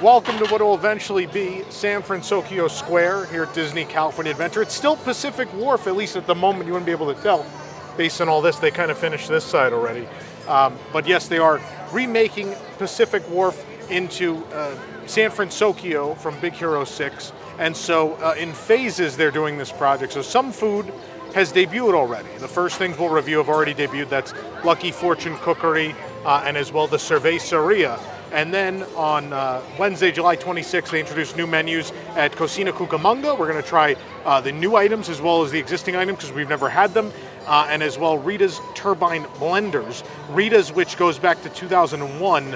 Welcome to what will eventually be San Fransokyo Square here at Disney California Adventure. It's still Pacific Wharf, at least at the moment. You wouldn't be able to tell based on all this. They kind of finished this side already. But yes, they are remaking Pacific Wharf into San Fransokyo from Big Hero 6. And so in phases they're doing this project. So some food has debuted already. The first things we'll review have already debuted. That's Lucky Fortune Cookery and as well the Cerveceria. And then on Wednesday, July 26th, they introduced new menus at Cocina Cucamonga. We're going to try the new items as well as the existing items because we've never had them. And as well, Rita's Turbine Blenders. Rita's, which goes back to 2001,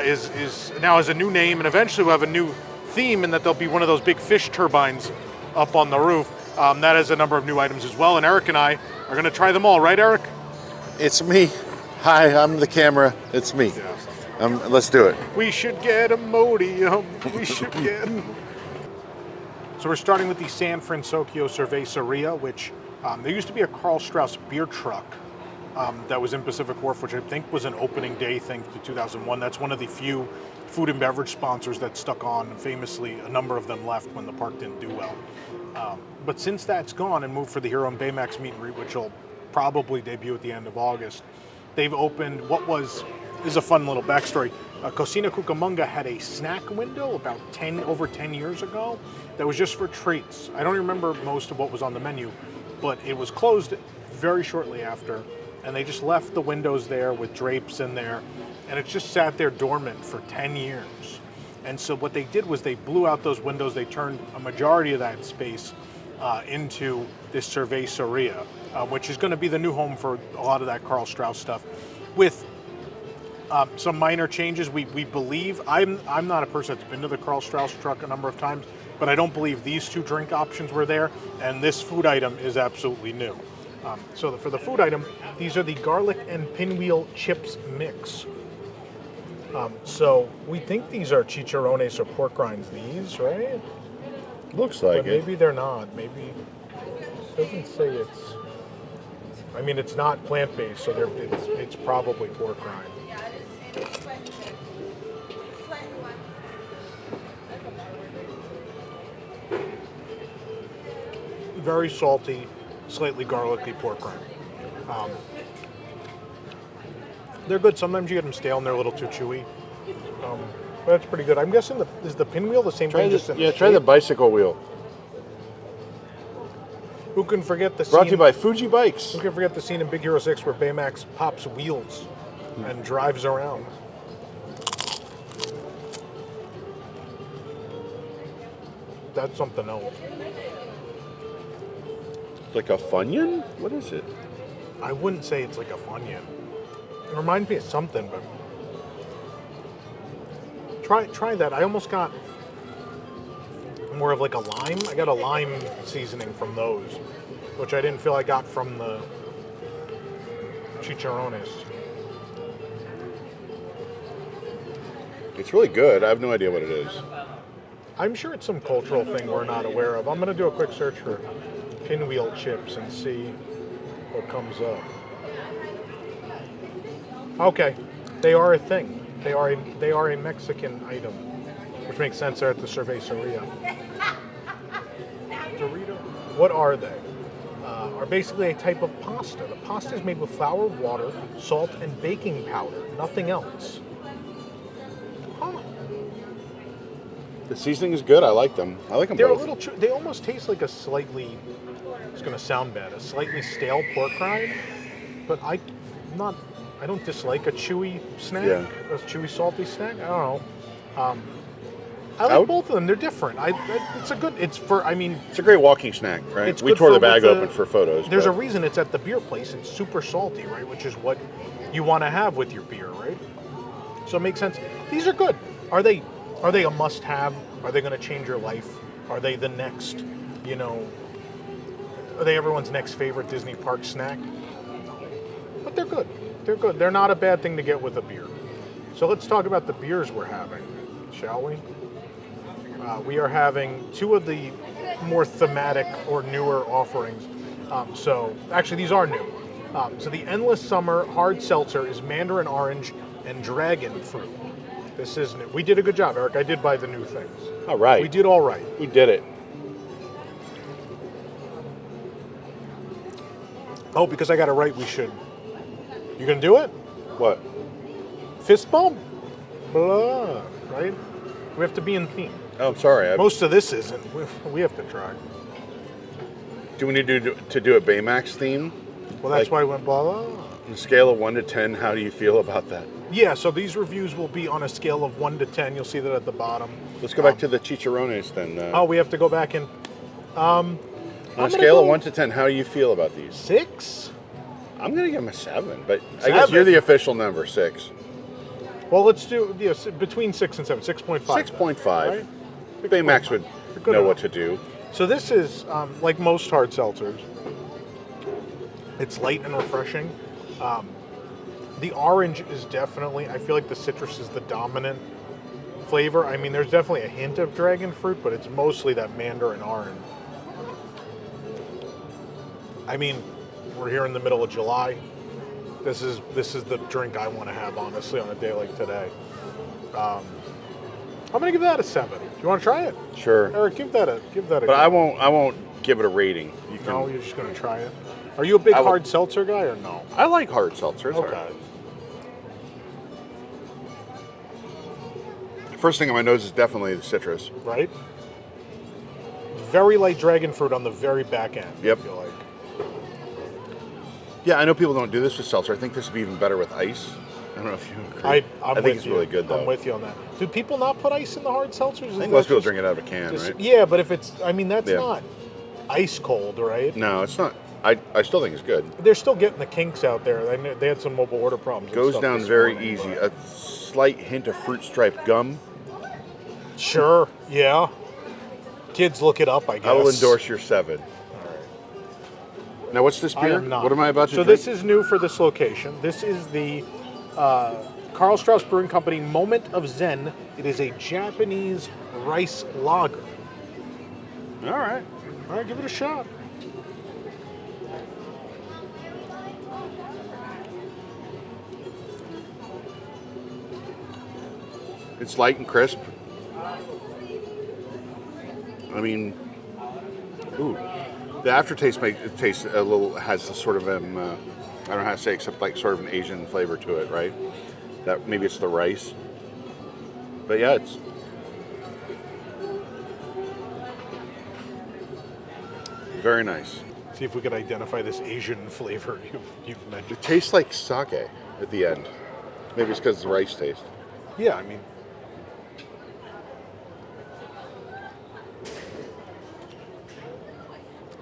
is now has a new name, and eventually we'll have a new theme in that there'll be one of those big fish turbines up on the roof. That has a number of new items as well. And Eric and I are going to try them all. Right, Eric? It's me. Hi, I'm the camera. It's me. Yeah. Let's do it. We should get a Modium. We should get. So we're starting with the San Fransokyo Cerveceria, which there used to be a Karl Strauss beer truck that was in Pacific Wharf, which I think was an opening day thing to 2001. That's one of the few food and beverage sponsors that stuck on, and famously a number of them left when the park didn't do well. But since that's gone and moved for the Hero and Baymax meet and greet, which will probably debut at the end of August, they've opened what was. This is a fun little backstory. Cocina Cucamonga had a snack window about over 10 years ago that was just for treats. I don't remember most of what was on the menu, but it was closed very shortly after, and they just left the windows there with drapes in there, and it just sat there dormant for 10 years. And so what they did was they blew out those windows. They turned a majority of that space into this Cerveceria, which is going to be the new home for a lot of that Karl Strauss stuff, with some minor changes. We believe, I'm not a person that's been to the Karl Strauss truck a number of times, but I don't believe these two drink options were there, and this food item is absolutely new. So for the food item, these are the garlic and pinwheel chips mix. So we think these are chicharrones or pork rinds, these, right? Looks like But maybe they're not. Maybe it doesn't say it's. I mean, it's not plant-based, so it's probably pork rind. Very salty, slightly garlicky pork rind. They're good. Sometimes you get them stale and they're a little too chewy. But that's pretty good. I'm guessing is the pinwheel the same thing? Try the bicycle wheel. Who can forget the scene? Brought to you by Fuji Bikes. Who can forget the scene in Big Hero 6 where Baymax pops wheels and drives around? That's something else. Like a Funyun? What is it? I wouldn't say it's like a Funyun. It reminds me of something, but try that. I almost got more of like a lime. I got a lime seasoning from those, which I didn't feel I got from the chicharrones. It's really good. I have no idea what it is. I'm sure it's some cultural thing we're not aware of. I'm going to do a quick search for pinwheel chips and see what comes up. Okay, they are a thing. They are a Mexican item, which makes sense. They're at the Cerveceria. Dorito. What are they? Are basically a type of pasta. The pasta is made with flour, water, salt, and baking powder. Nothing else. Huh. The seasoning is good. I like them. I like them They're both. a little. They almost taste like a slightly. It's going to sound bad. A slightly stale pork rind, but I don't dislike a chewy snack. Yeah. A chewy, salty snack. I don't know. I like both of them. They're different. It's a good. It's for. I mean, it's a great walking snack, right? It's We good tore for the bag with open for photos. There's a reason it's at the beer place. It's super salty, right? Which is what you want to have with your beer, right? So it makes sense. These are good. Are they a must-have? Are they going to change your life? Are they the next, are they everyone's next favorite Disney park snack? But they're good. They're good. They're not a bad thing to get with a beer. So let's talk about the beers we're having, shall we? We are having two of the more thematic or newer offerings. So actually, these are new. So the Endless Summer Hard Seltzer is mandarin orange and dragon fruit. This is new. We did a good job, Eric. I did buy the new things. All right. We did all right. We did it. Oh, because I got it right, we should. You gonna do it? What? Fist bump? Blah, right? We have to be in theme. Oh, I'm sorry. Most of this isn't. We have to try. Do we need to do a Baymax theme? Well, that's Like- why I went blah, blah. On a scale of 1 to 10, how do you feel about that? Yeah, so these reviews will be on a scale of 1 to 10. You'll see that at the bottom. Let's go back to the chicharrones then. Oh, we have to go back and... On a scale of 1 to 10, how do you feel about these? 6? I'm going to give them a 7, but I 7? guess you're the official number, 6. Well, let's do between 6 and 7. 6.5. 6.5. Right? Baymax would Good know enough. what to do. So this is, like most hard seltzers, it's light and refreshing. The orange is definitely, I feel like the citrus is the dominant flavor. I mean, there's definitely a hint of dragon fruit, but it's mostly that mandarin orange. I mean, we're here in the middle of July. This is the drink I want to have, honestly, on a day like today. I'm gonna give that a 7. Do you want to try it? Sure. Eric, give that a. But I won't give it a rating. You can, No, you're just gonna try it. Are you a big I will- hard seltzer guy or no? I like hard seltzers. Okay. First thing on my nose is definitely the citrus. Right? Very light dragon fruit on the very back end. Yep. I feel like. Yeah, I know people don't do this with seltzer. I think this would be even better with ice. I don't know if you agree. I'm I with think it's you. really good though. I'm with you on that. Do people not put ice in the hard seltzers? I think most people drink it out of a can, right? Yeah, but if it's, I mean, that's Yeah. not ice cold, right? No, it's not. I still think it's good. They're still getting the kinks out there. I know they had some mobile order problems. and Goes stuff down this very morning, easy. but- A slight hint of fruit stripe gum. Sure. Yeah. Kids, look it up. I guess. I will endorse your 7. Now, what's this I beer? am not. What am I about to So drink? this is new for this location. This is the Karl Strauss Brewing Company Moment of Zen. It is a Japanese rice lager. All right. All right, give it a shot. It's light and crisp. I mean, ooh, the aftertaste tastes a little, has a sort of I don't know how to say, except like sort of an Asian flavor to it, right? That maybe it's the rice, but yeah, it's very nice. See if we could identify this Asian flavor you've It mentioned. tastes like sake at the end. Maybe it's because it's the rice taste. Yeah, I mean,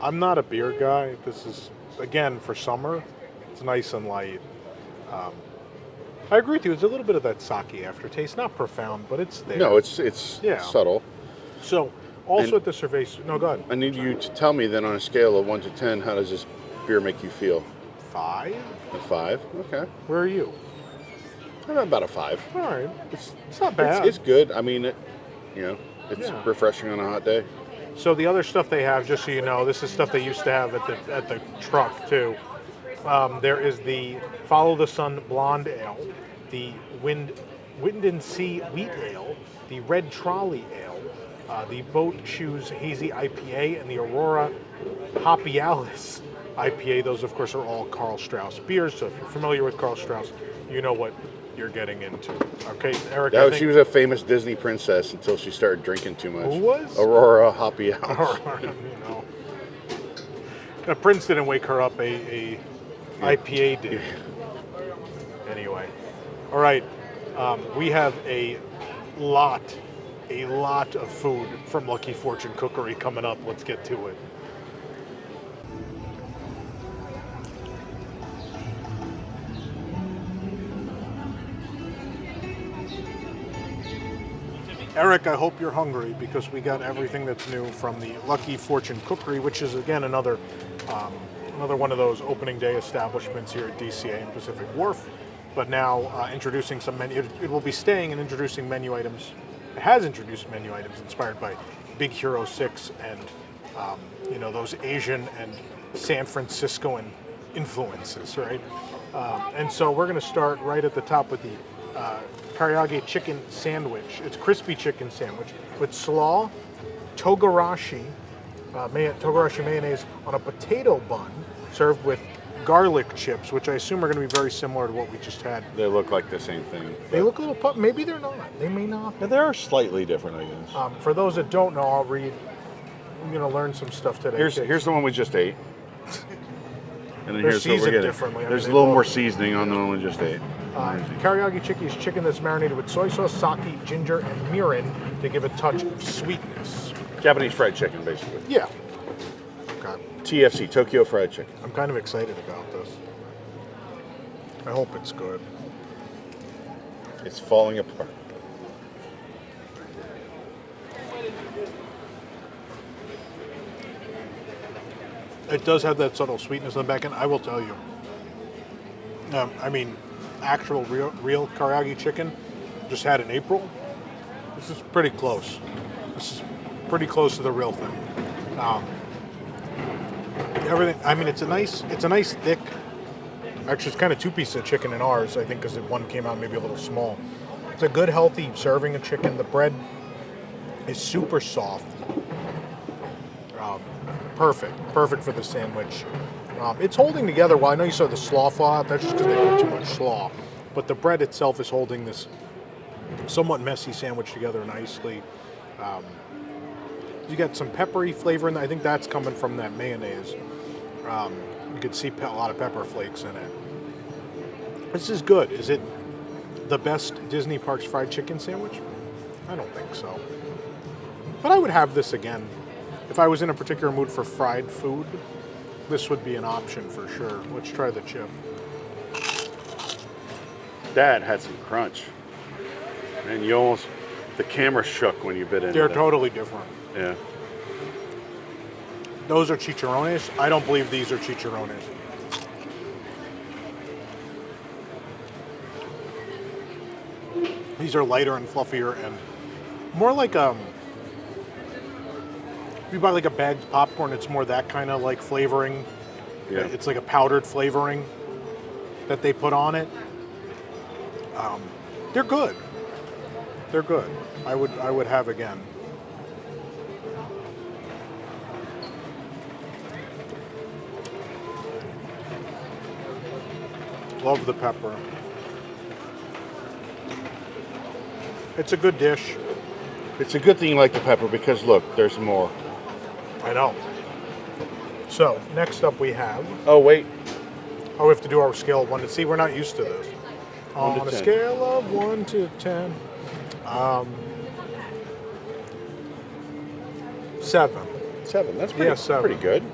I'm not a beer guy. This is, again, for summer, it's nice and light. I agree with you. It's a little bit of that sake aftertaste. Not profound, but it's there. No, it's Yeah. subtle. So, also And- at the survey... No, go ahead. I need you to tell me then on a scale of 1 to 10, how does this beer make you feel? 5? A 5? Okay. Where are you? I'm about a 5. All right. It's not bad. It's good. I mean, it's Yeah. refreshing on a hot day. So the other stuff they have, just so you know, this is stuff they used to have at the truck too. There is the Follow the Sun Blonde Ale, the Wind and Sea Wheat Ale, the Red Trolley Ale, the Boat Shoes Hazy IPA, and the Aurora Hopialis IPA. Those, of course, are all Karl Strauss beers. So if you're familiar with Karl Strauss, you know what you're getting into. Okay, Eric. I No, think, she was a famous Disney princess until she started drinking too much. Who was? Aurora Hoppy House. you know. Prince didn't wake her up. A IPA did. Anyway, all right. We have a lot of food from Lucky Fortune Cookery coming up. Let's get to it. Eric, I hope you're hungry because we got everything that's new from the Lucky Fortune Cookery, which is again another one of those opening day establishments here at DCA and Pacific Wharf. But now introducing some menu. It will be staying and introducing menu items. It has introduced menu items inspired by Big Hero 6 and those Asian and San Franciscoan influences, right? And so we're going to start right at the top with the Karaage chicken sandwich. It's crispy chicken sandwich with slaw, togarashi, togarashi mayonnaise on a potato bun, served with garlic chips, which I assume are going to be very similar to what we just had. They look like the same thing. They look a little maybe they're not. They may not. But they are slightly different, I guess. For those that don't know, I'll read. I'm going to learn some stuff today. Here's the one we just ate. And then They're here's what we're seasoned getting. differently. There's a little more seasoning on the one we just ate. Karaage chicken is chicken that's marinated with soy sauce, sake, ginger, and mirin to give a touch of sweetness. Japanese fried chicken, basically. Yeah. Okay. TFC, Tokyo Fried Chicken. I'm kind of excited about this. I hope it's good. It's falling apart. It does have that subtle sweetness on the back end. I will tell you. I mean, actual real Karaage chicken, just had in April. This is pretty close. This is pretty close to the real thing. Everything. I mean, it's a nice thick. Actually, it's kind of 2 pieces of chicken in ours. I think because one came out maybe a little small. It's a good, healthy serving of chicken. The bread is super soft. Perfect for the sandwich. It's holding together well. I know you saw the slaw fall out. That's just because they put too much slaw. But the bread itself is holding this somewhat messy sandwich together nicely. You got some peppery flavor in there. I think that's coming from that mayonnaise. You can see a lot of pepper flakes in it. This is good. Is it the best Disney Parks fried chicken sandwich? I don't think so. But I would have this again. If I was in a particular mood for fried food, this would be an option for sure. Let's try the chip. That had some crunch. And the camera shook when you bit into They're that. totally different. Yeah. Those are chicharrones. I don't believe these are chicharrones. These are lighter and fluffier and more like if you buy like a bagged popcorn, it's more that kind of like flavoring. Yeah. It's like a powdered flavoring that they put on it. They're good. They're good. I would have again. Love the pepper. It's a good dish. It's a good thing you like the pepper because look, there's more. I know. So, next up we have... Oh, wait. Oh, we have to do our scale of 1 to... See, we're not used to this. 1 to On a 10. scale of 1 to 10. 7. 7. That's Yeah, 7. pretty good.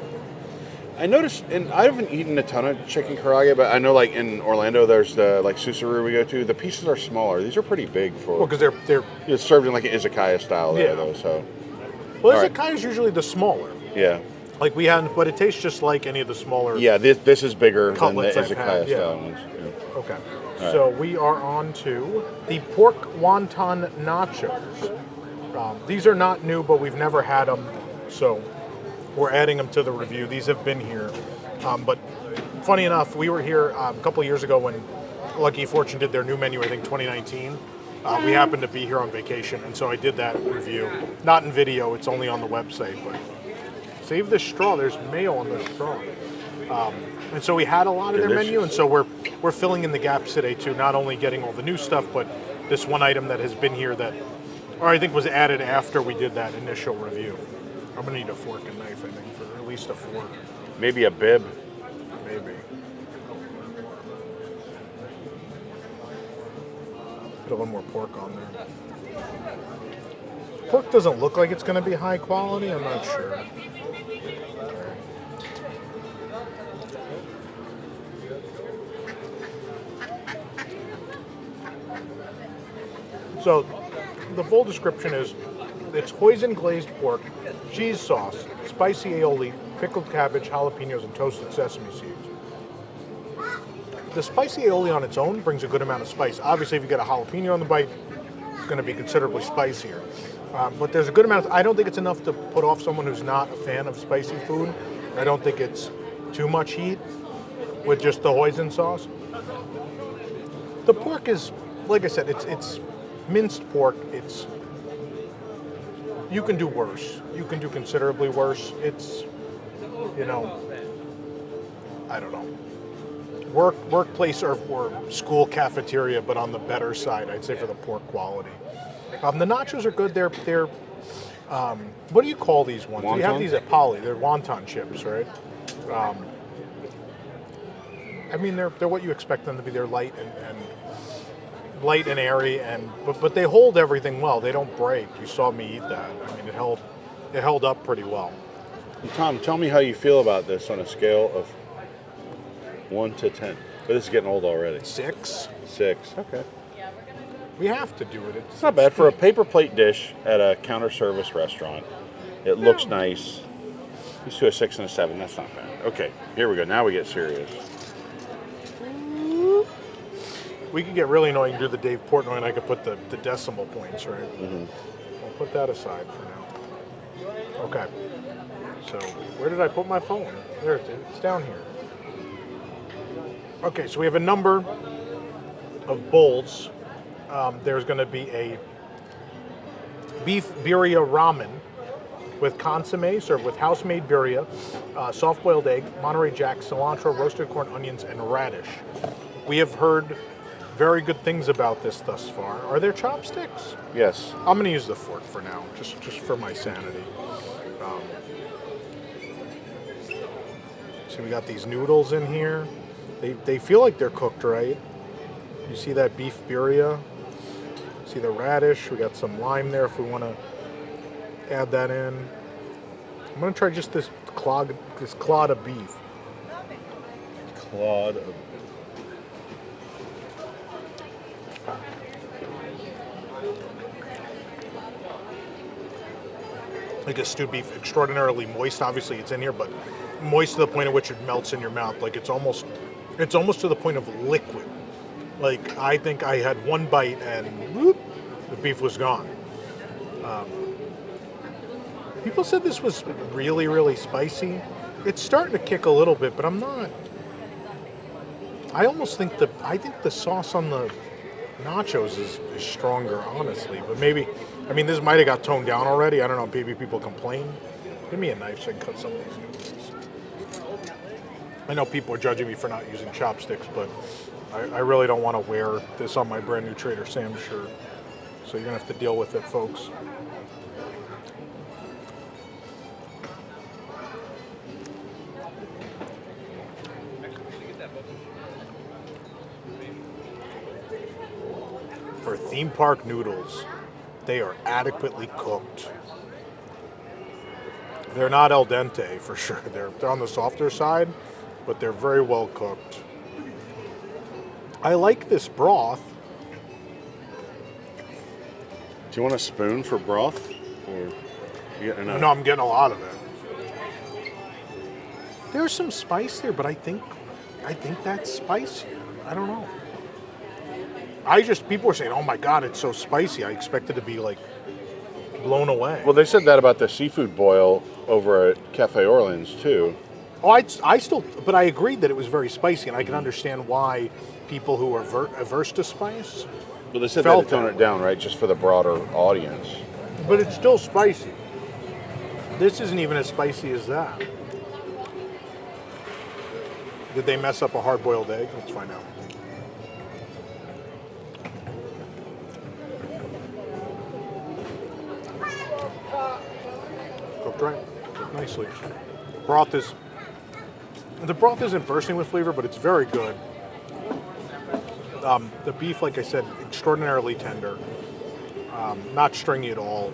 I noticed, and I haven't eaten a ton of chicken karaage, but I know like in Orlando there's the like Susaru we go to. The pieces are smaller. These are pretty big for... Well, because they're... It's served in like an izakaya style there, Yeah. though, so... Well, All right. izakaya is usually the smaller. Yeah. Like we had, but it tastes just like any of the smaller... Yeah, this is bigger than the Cutlets I've izakaya had, yeah. style ones. Yeah. Okay. right. So we are on to the pork wonton nachos. These are not new, but we've never had them, so we're adding them to the review. These have been here. But funny enough, we were here a couple years ago when Lucky Fortune did their new menu, I think 2019. We happened to be here on vacation, and so I did that review. Not in video, it's only on the website, but save this straw, there's mayo on the straw. And so we had a lot of their menu, and so we're filling in the gaps today too, not only getting all the new stuff, but this one item that has been here that, or I think was added after we did that initial review. I'm gonna need a fork and knife, I think, for at least a fork. Maybe a bib. Maybe. Put a little more pork on there. Pork doesn't look like it's going to be high quality. I'm not sure. So, the full description is it's hoisin glazed pork, cheese sauce, spicy aioli, pickled cabbage, jalapenos, and toasted sesame seeds. The spicy aioli on its own brings a good amount of spice. Obviously, if you get a jalapeno on the bite, it's going to be considerably spicier. But there's a good amount. I don't think it's enough to put off someone who's not a fan of spicy food. I don't think it's too much heat with just the hoisin sauce. The pork is like I said, it's minced pork. You can do worse. You can do considerably worse. It's, you know, I don't know. Workplace or school cafeteria, but on the better side, I'd say, for the pork quality. The nachos are good. They're what do you call these ones? Wonton? You have these at Poly. They're wonton chips, right? I mean, they're what you expect them to be. They're light and light and airy, but they hold everything well. They don't break. You saw me eat that. I mean, it held up pretty well. Tom, tell me how you feel about this on a scale of 1 to 10. But this is getting old already. 6. 6. Okay. We have to do it. It's not bad for a paper plate dish at a counter service restaurant. It looks nice. Let's do a 6 and a 7. That's not bad. Okay, here we go. Now we get serious. We could get really annoying and do the Dave Portnoy, and I could put the decimal points, right? Mm-hmm. I'll put that aside for now. Okay. So where did I put my phone? There it is. It's down here. Okay, so we have a number of bowls. There's going to be a beef birria ramen with consomme served with house-made birria, soft-boiled egg, Monterey Jack, cilantro, roasted corn, onions, and radish. We have heard very good things about this thus far. Are there chopsticks? Yes. I'm going to use the fork for now, just for my sanity. So we got these noodles in here. They feel like they're cooked right. You see that beef birria? See the radish? We got some lime there if we want to add that in. I'm going to try just this clod of beef. Clod of like a stewed beef, extraordinarily moist. Obviously, it's in here, but moist to the point at which it melts in your mouth. Like it's almost to the point of liquid. Like I think I had one bite and whoop, the beef was gone. People said this was really, really spicy. It's starting to kick a little bit, but I'm not. I almost think the sauce on the nachos is stronger, honestly. But maybe, I mean, this might have got toned down already. I don't know. Maybe people complain. Give me a knife so I can cut some of these noodles. I know people are judging me for not using chopsticks, but I really don't want to wear this on my brand new Trader Sam's shirt. So you're going to have to deal with it, folks. For theme park noodles, they are adequately cooked. They're not al dente for sure. They're on the softer side, but they're very well cooked. I like this broth. Do you want a spoon for broth? Or you getting enough? No, I'm getting a lot of it. There's some spice there, but I think that's spicier. I don't know. People were saying, "Oh my God, it's so spicy." I expected to be like blown away. Well, they said that about the seafood boil over at Cafe Orleans too. Oh, but I agreed that it was very spicy, and I can understand why people who are averse to spice. Well, they said they had to tone it down, right, just for the broader audience. But it's still spicy. This isn't even as spicy as that. Did they mess up a hard-boiled egg? Let's find out. Cooked right, cooked nicely. The broth isn't bursting with flavor, but it's very good. The beef, like I said, extraordinarily tender. Not stringy at all.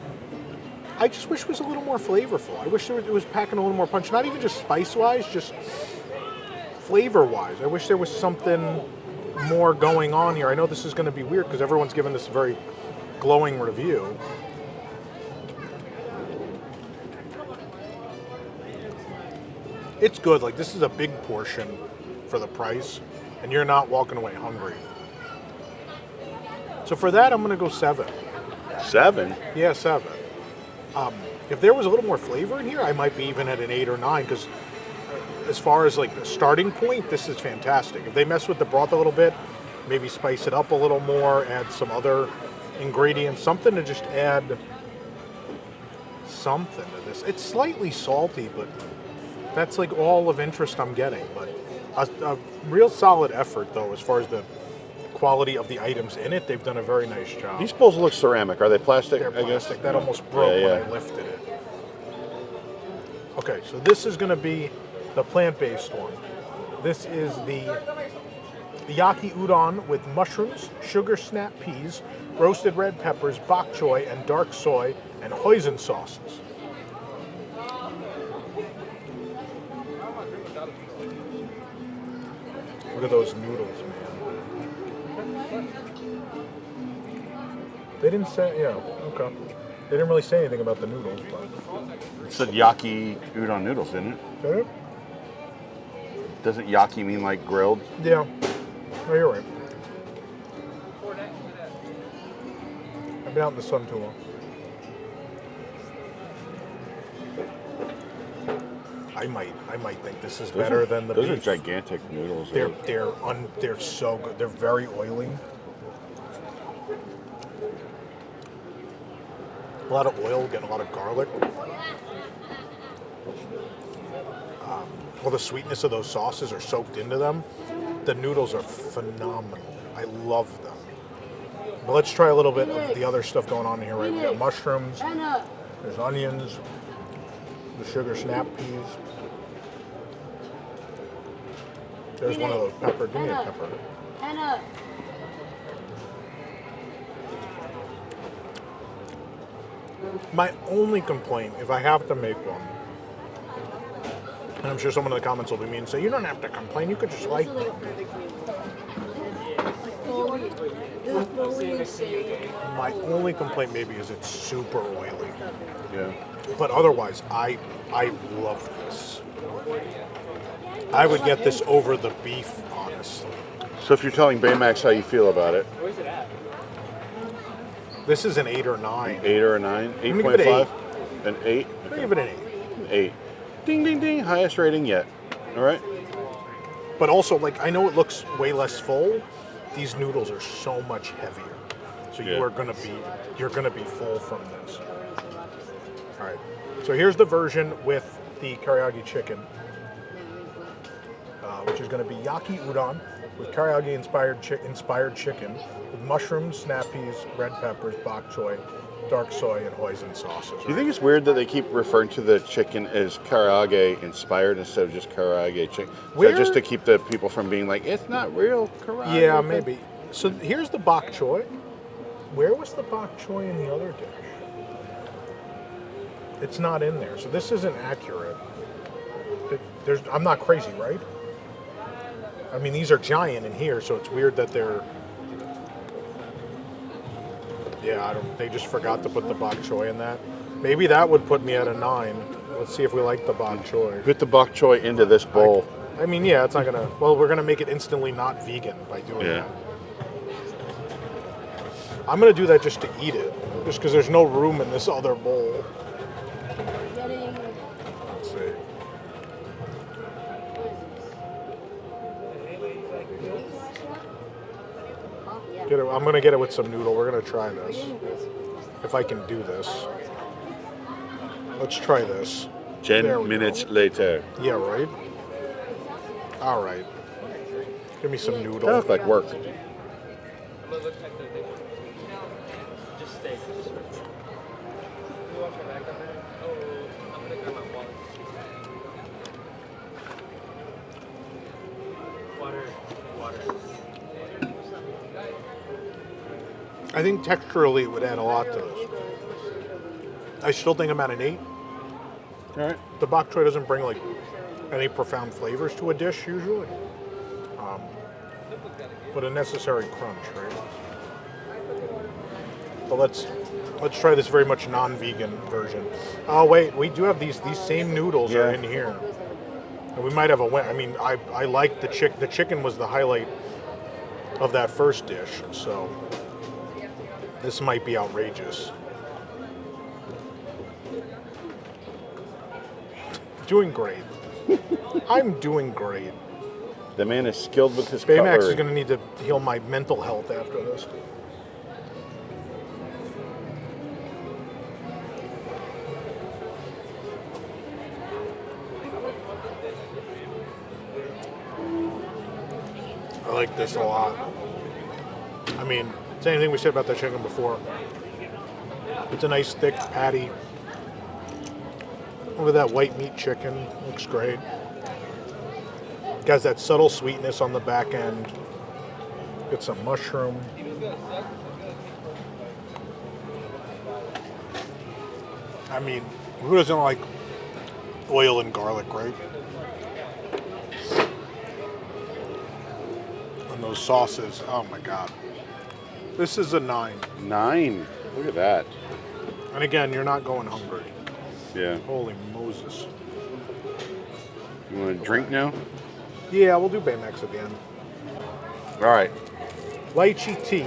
I just wish it was a little more flavorful. I wish it was packing a little more punch. Not even just spice-wise, just flavor-wise. I wish there was something more going on here. I know this is going to be weird because everyone's given this a very glowing review. It's good. Like, this is a big portion for the price, and you're not walking away hungry. So for that, I'm going to go 7. 7? Yeah, 7. If there was a little more flavor in here, I might be even at an 8 or 9, because as far as like the starting point, this is fantastic. If they mess with the broth a little bit, maybe spice it up a little more, add some other ingredients, something to just add something to this. It's slightly salty, but that's like all of interest I'm getting. But a real solid effort, though, as far as the quality of the items in it. They've done a very nice job. These bowls look ceramic. Are they plastic? They're I guess plastic. That almost broke when I lifted it. Okay, so this is going to be the plant-based one. This is the Yaki Udon with mushrooms, sugar snap peas, roasted red peppers, bok choy, and dark soy, and hoisin sauces. Look at those noodles, man. They didn't say, yeah, okay. They didn't really say anything about the noodles, but. It said Yaki Udon noodles, didn't it? Did it? Doesn't Yaki mean like grilled? Yeah. Oh, you're right. I've been out in the sun too long. I might think this is better than the beef. Those are gigantic noodles. They're so good. They're very oily. A lot of oil, getting a lot of garlic. All the sweetness of those sauces are soaked into them. The noodles are phenomenal. I love them. But let's try a little bit of the other stuff going on here, right? We got mushrooms, there's onions, the sugar snap peas. There's one of those pepper. Give me a pepper. My only complaint, if I have to make one, and I'm sure someone in the comments will be mean and say, you don't have to complain, you could just like them. My only complaint maybe is it's super oily. Yeah. But otherwise, I love this. I would get this over the beef, honestly. So if you're telling Baymax how you feel about it. This is an 8 or 9. 8 or a 9? 8.5? An 8? I'm gonna give it an 8. 8. Ding, ding, ding. Highest rating yet. All right. But also, like, I know it looks way less full. These noodles are so much heavier. So you're gonna be full from this. All right. So here's the version with the Karaage chicken, which is going to be Yaki Udon with Karaage-inspired chicken with mushrooms, snap peas, red peppers, bok choy, dark soy, and hoisin sauces. Do you think it's weird that they keep referring to the chicken as Karaage-inspired instead of just Karaage chicken? Is that just to keep the people from being like, it's not real Karaage? Yeah, maybe. So here's the bok choy. Where was the bok choy in the other dish? It's not in there, so this isn't accurate. I'm not crazy, right? I mean, these are giant in here, so it's weird that they're... Yeah, they just forgot to put the bok choy in that. Maybe that would put me at a 9. Let's see if we like the bok choy. Put the bok choy into this bowl. I mean, yeah, it's not gonna... Well, we're gonna make it instantly not vegan by doing that. I'm gonna do that just to eat it, just because there's no room in this other bowl. Let's see. I'm gonna get it with some noodle. We're gonna try this. If I can do this. Let's try this. 10 minutes later. Yeah, right? All right. Give me some noodle. That looks like work. I think texturally it would add a lot to this. I still think I'm at an 8. All right. The bok choy doesn't bring like any profound flavors to a dish usually, but a necessary crunch, right? But let's try this very much non-vegan version. Oh wait, we do have these same noodles are in here. And we might have a win. I mean, I like the chicken. The chicken was the highlight of that first dish, so this might be outrageous. Doing great. I'm doing great. The man is skilled with his Baymax cutlery. is going to need to heal my mental health after this. I like this a lot. I mean, same thing we said about the chicken before. It's a nice thick patty. Look at that white meat chicken. Looks great. It has that subtle sweetness on the back end. Get some mushroom. I mean, who doesn't like oil and garlic, right? And those sauces, oh my God. This is a 9. 9. Look at that. And again, you're not going hungry. Yeah. Holy Moses. You want a drink now? Yeah, we'll do Baymax at the end. All right. Lychee Tea.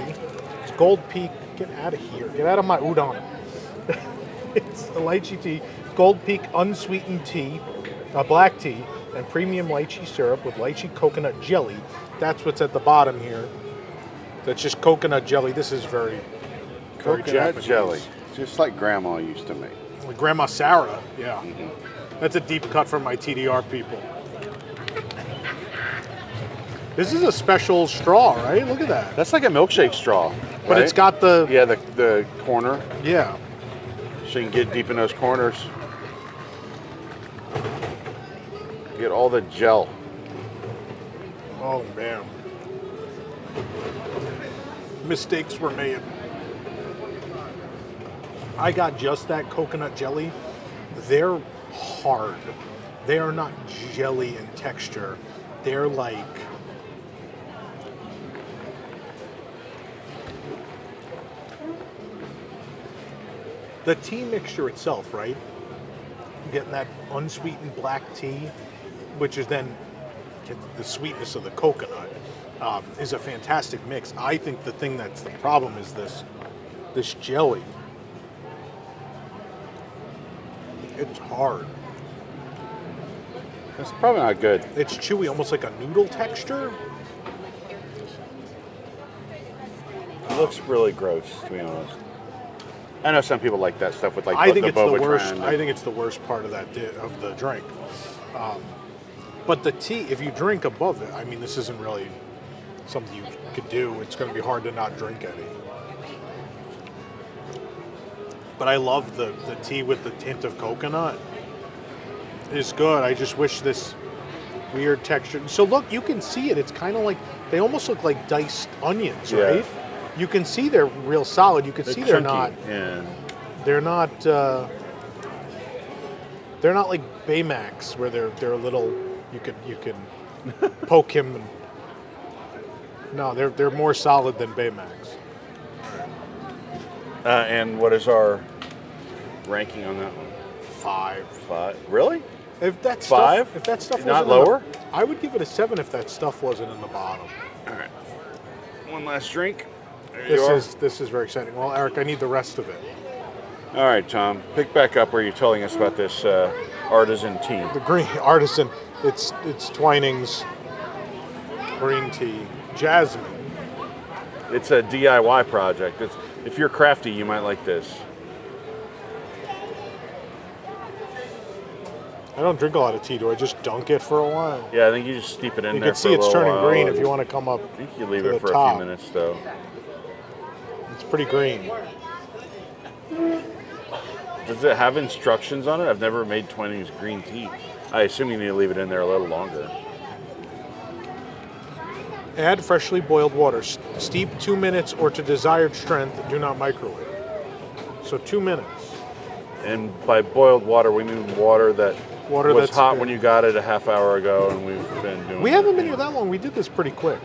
It's Gold Peak. Get out of here. Get out of my udon. It's the Lychee Tea. Gold Peak unsweetened tea, black tea, and premium lychee syrup with lychee coconut jelly. That's what's at the bottom here. That's just coconut jelly. This is very Coconut Japanese. jelly. Just like Grandma used to make. Like Grandma Sarah, yeah. That's a deep cut from my TDR people. This is a special straw, right? Look at that. That's like a milkshake straw. But right? it's got the... Yeah, the corner. Yeah. So you can get deep in those corners. Get all the gel. Oh, man. Mistakes were made. I got just that coconut jelly. They're hard. They are not jelly in texture. They're like... The tea mixture itself, right? Getting that unsweetened black tea, which is then the sweetness of the coconut, is a fantastic mix. I think the thing that's the problem is this jelly. It's hard. That's probably not good. It's chewy, almost like a noodle texture. It looks really gross, to be honest. I know some people like that stuff with like I think the it's the boba worst. trend. I think it's the worst part of that of the drink. But the tea, if you drink above it, I mean, this isn't really something you could do. It's going to be hard to not drink any. But I love the tea with the tint of coconut. It's good. I just wish this weird texture. So look, you can see it. It's kind of like, they almost look like diced onions, Yeah. right? You can see they're real solid. You can see they're not. Yeah. They're not. They're not like Baymax, where they're a little. You can poke him. No, they're more solid than Baymax. And what is our ranking on that one? 5. 5. Really? If that 5? stuff, if that stuff Not wasn't in lower? I would give it a 7 if that stuff wasn't in the bottom. All right. One last drink. There you are. This is very exciting. Well, Eric, I need the rest of it. All right, Tom. Pick back up where you're telling us about this artisan tea. The green artisan. It's Twining's green tea, jasmine. It's a DIY project. If you're crafty, you might like this. I don't drink a lot of tea. Do I just dunk it for a while? Yeah, I think you just steep it in You there can for see a it's little turning while. green if you want to come up. I think you leave to it the for a top. few minutes, though. It's pretty green. Does it have instructions on it? I've never made Twinings green tea. I assume you need to leave it in there a little longer. Add freshly boiled water. Steep 2 minutes or to desired strength. Do not microwave. So 2 minutes. And by boiled water, we mean water that was that's hot good. when you got it a half hour ago, and we've been doing We it. haven't been here that long. We did this pretty quick.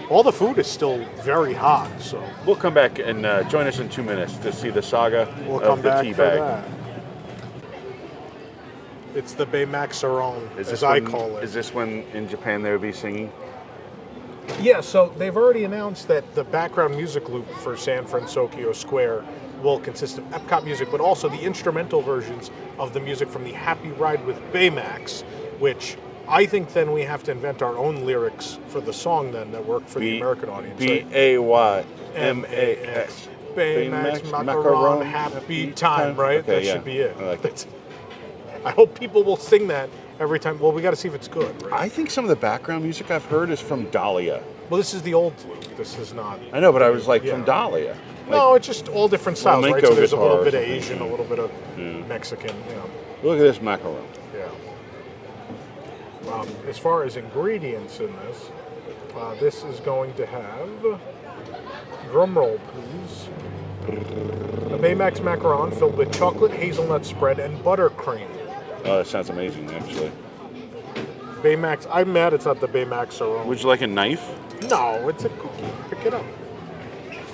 All the food is still very hot, so We'll come back and join us in 2 minutes to see the saga we'll come of the back tea for bag. that. It's the Baymax Macaron, Is as this I when- call it. Is this when in Japan they would be singing? Yeah, so they've already announced that the background music loop for San Fransokyo Square will consist of Epcot music, but also the instrumental versions of the music from the Happy Ride with Baymax, which I think then we have to invent our own lyrics for the song then that work for the American audience. Baymax. Baymax Macaron, happy time, right? Okay, that yeah. should be it. I like it. I hope people will sing that every time. Well, we got to see if it's good, right? I think some of the background music I've heard is from Dahlia. Well, this is the old Luke. This is not. I know, but I was like Yeah. from Dahlia. No, it's just all different styles, right? flamenco So there's a little guitar or bit of something, Asian, yeah. a little bit of Mexican. Look at this macaron. Yeah. As far as ingredients in this is going to have, drum roll please, a Baymax Macaron filled with chocolate hazelnut spread and buttercream. Oh, that sounds amazing, actually. Baymax, I'm mad it's not the Baymax Macaron. Would you like a knife? No, it's a cookie. Pick it up.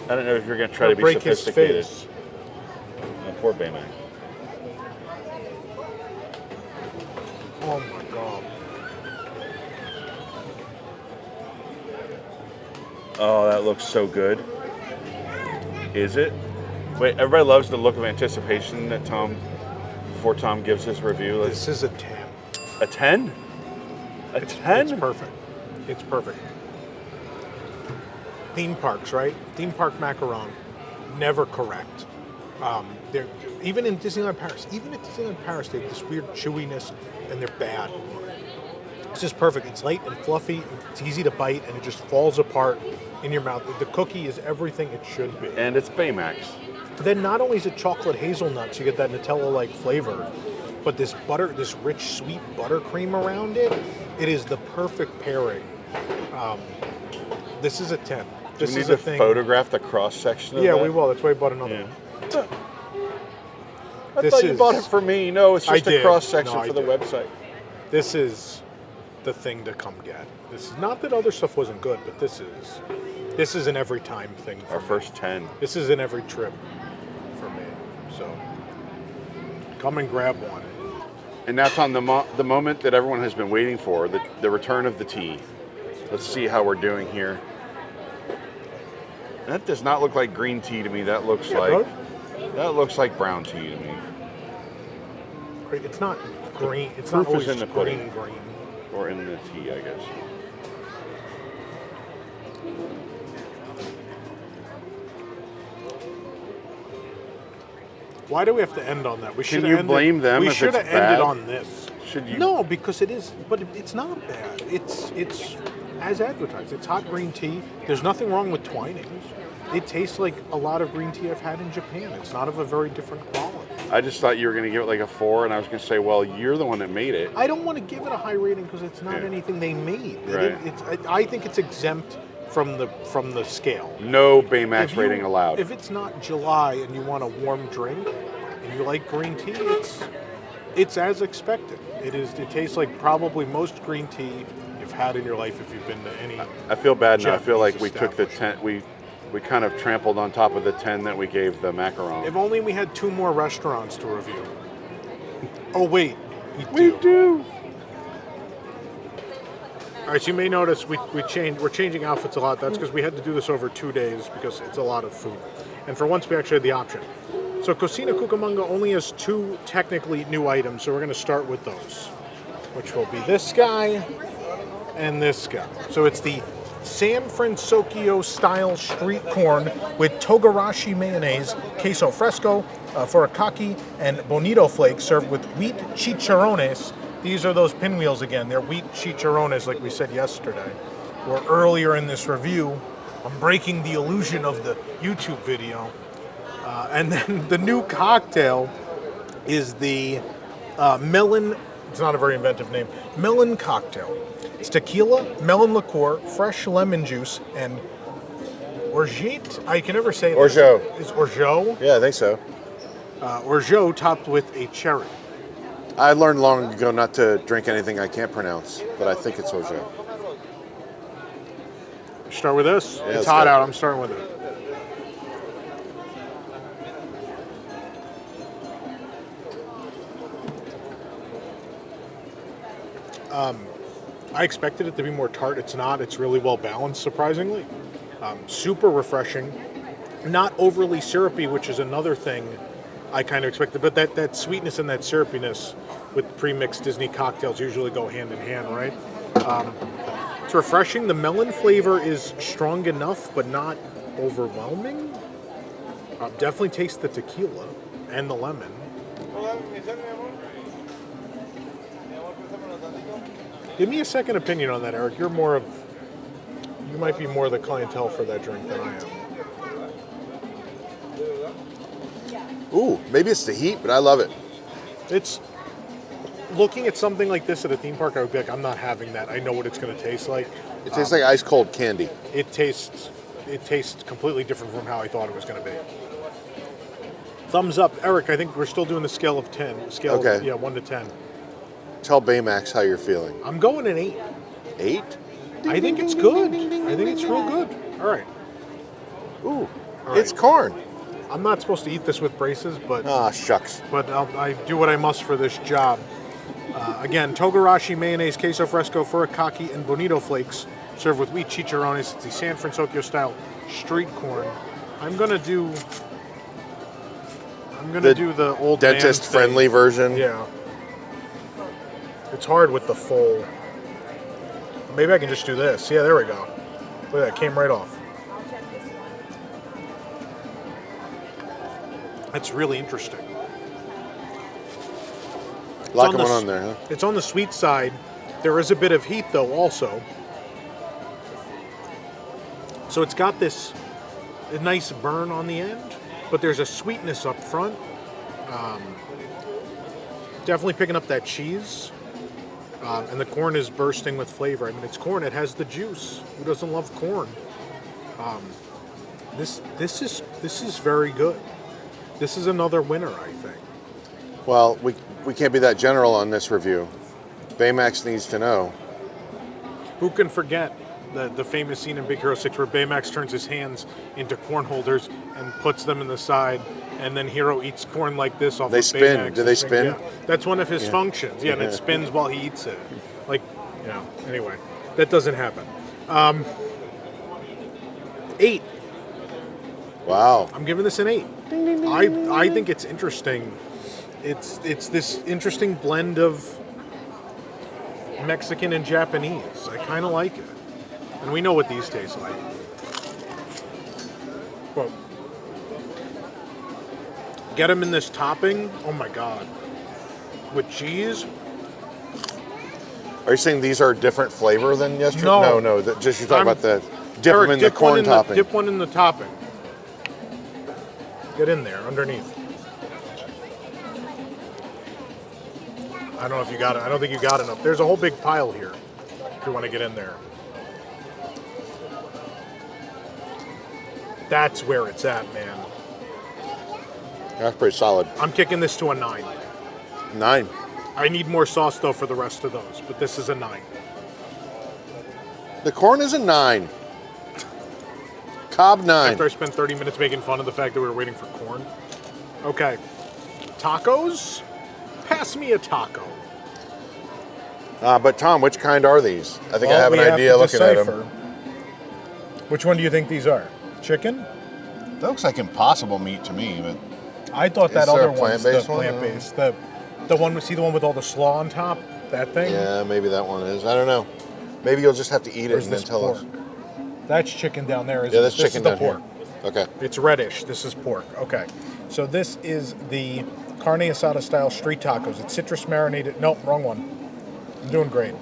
I don't know if you're going to try to be Break his sophisticated. face. Oh, poor Baymax. Oh my god. Oh, that looks so good. Is it? Wait, everybody loves the look of anticipation that before Tom gives his review. This is a 10. A 10? A 10? It's perfect. It's perfect. Theme parks, right? Theme park macaron, never correct. They're even in Disneyland Paris. Even at Disneyland Paris, they have this weird chewiness, and they're bad. It's just perfect. It's light and fluffy. It's easy to bite, and it just falls apart in your mouth. The cookie is everything it should be. And it's Baymax. Then not only is it chocolate hazelnuts, you get that Nutella-like flavor, but this rich, sweet buttercream around it. It is the perfect pairing. This is a 10. This Do we is need a to thing. photograph the cross section of Yeah, that? we will. That's why I bought another Yeah. one. I This thought you is- bought it for me. No, it's I just a did. cross section No, I for the did. website. This is the thing to come get. This is not that other stuff wasn't good, but this is an every time thing. For Our me. first 10. This is an every trip for me. So come and grab one. And now, Tom, the moment that everyone has been waiting for, the return of the tea. Let's see how we're doing here. That does not look like green tea to me. That looks like brown tea to me. Right, it's not green. It's Proof not always is in the pudding. green. Or in the tea, I guess. Why do we have to end on that? We should you blame them We if should it's have ended bad? on this. Should you? No, because it is. But it's not bad. It's as advertised. It's hot green tea. There's nothing wrong with Twinings. It tastes like a lot of green tea I've had in Japan. It's not of a very different quality. I just thought you were going to give it like a 4, and I was going to say, well, you're the one that made it. I don't want to give it a high rating because it's not Yeah. anything they made. Right. I think it's exempt from the scale. No Baymax If you- rating allowed. If it's not July and you want a warm drink and you like green tea, it's as expected. It tastes like probably most green tea you've had in your life if you've been to any. I feel bad now. I feel like Japanese we took the 10. We kind of trampled on top of the 10 that we gave the macaron. If only we had 2 more restaurants to review. Oh wait, We do. All right, so you may notice we're changing outfits a lot. That's because we had to do this over 2 days because it's a lot of food. And for once, we actually had the option. So Cocina Cucamonga only has 2 technically new items, so we're going to start with those, which will be this guy and this guy. So it's the San Fransokyo-style street corn with togarashi mayonnaise, queso fresco, furikake, and bonito flakes served with wheat chicharrones. These are those pinwheels again. They're wheat chicharrones like we said yesterday. Or earlier in this review, I'm breaking the illusion of the YouTube video. And then the new cocktail is the Melon, it's not a very inventive name, Melon Cocktail. It's tequila, melon liqueur, fresh lemon juice, and orgeat. I can never say that. Orgeat. Is orgeat? Yeah, I think so. Orgeat topped with a cherry. I learned long ago not to drink anything I can't pronounce, but I think it's Ojo. Start with this. Yeah, It's let's hot go. out. I'm starting with it. I expected it to be more tart. It's not. It's really well balanced, surprisingly. Super refreshing. Not overly syrupy, which is another thing I kind of expected. But that sweetness and that syrupiness with pre-mixed Disney cocktails usually go hand in hand, right? It's refreshing. The melon flavor is strong enough, but not overwhelming. Definitely taste the tequila and the lemon. Give me a second opinion on that, Eric. You might be more the clientele for that drink than I am. Ooh, maybe it's the heat, but I love it. It's looking at something like this at a theme park, I would be like, I'm not having that. I know what it's going to taste like. It tastes like ice cold candy. It tastes completely different from how I thought it was going to be. Thumbs up, Eric. I think we're still doing the scale of 10. Okay. 1 to 10. Tell Baymax how you're feeling. I'm going an 8. 8? I think it's good. I think it's real good. All right. Ooh, All right. It's corn. I'm not supposed to eat this with braces, but Ah, shucks. but I do what I must for this job. Again, togarashi, mayonnaise, queso fresco, furikake, and bonito flakes, served with wheat chicharrones. It's the San Fransokyo-style street corn. I'm gonna do the old man Dentist-friendly thing. version. Yeah. It's hard with the full. Maybe I can just do this. Yeah, there we go. Look at that, came right off. That's really interesting. A lot going on there, huh? It's on the sweet side. There is a bit of heat, though, also. So it's got this a nice burn on the end, but there's a sweetness up front. Definitely picking up that cheese. And the corn is bursting with flavor. I mean, it's corn. It has the juice. Who doesn't love corn? This is very good. This is another winner, I think. Well, we can't be that general on this review. Baymax needs to know. Who can forget the famous scene in Big Hero 6 where Baymax turns his hands into corn holders and puts them in the side, and then Hero eats corn like this off They of spin. Baymax's Do they thing. spin? Yeah. That's one of his functions. Yeah, and Yeah. it spins while he eats it. Like, anyway, that doesn't happen. 8. Wow. I'm giving this an 8. I think it's interesting. It's this interesting blend of Mexican and Japanese. I kind of like it. And we know what these taste like. Well, get them in this topping. Oh my God. With cheese. Are you saying these are a different flavor than yesterday? No. No. Just you're talking about the dip Eric, them in the corn topping. Dip one in the topping. Get in there, underneath. I don't know if you got it. I don't think you got enough. There's a whole big pile here if you want to get in there. That's where it's at, man. That's pretty solid. I'm kicking this to a 9. 9. I need more sauce, though, for the rest of those, but this is a 9. The corn is a 9. Cobb 9. After I spent 30 minutes making fun of the fact that we were waiting for corn. Okay. Tacos? Pass me a taco. But Tom, which kind are these? I think I have an we idea to looking at decipher. them. Which one do you think these are? Chicken? That looks like impossible meat to me, but I thought that Is there other a one's the plant-based one? plant-based. The one, see the one with all the slaw on top? That thing? yeah, maybe that one is. I don't know. Maybe you'll just have to eat Or it is and then this tell pork? us. That's chicken down there, isn't Yeah, it? that's This chicken is the down pork. here. Okay. It's reddish. This is pork. Okay. So this is the Carne Asada style street tacos. It's citrus marinated. Nope, wrong one. I'm doing great.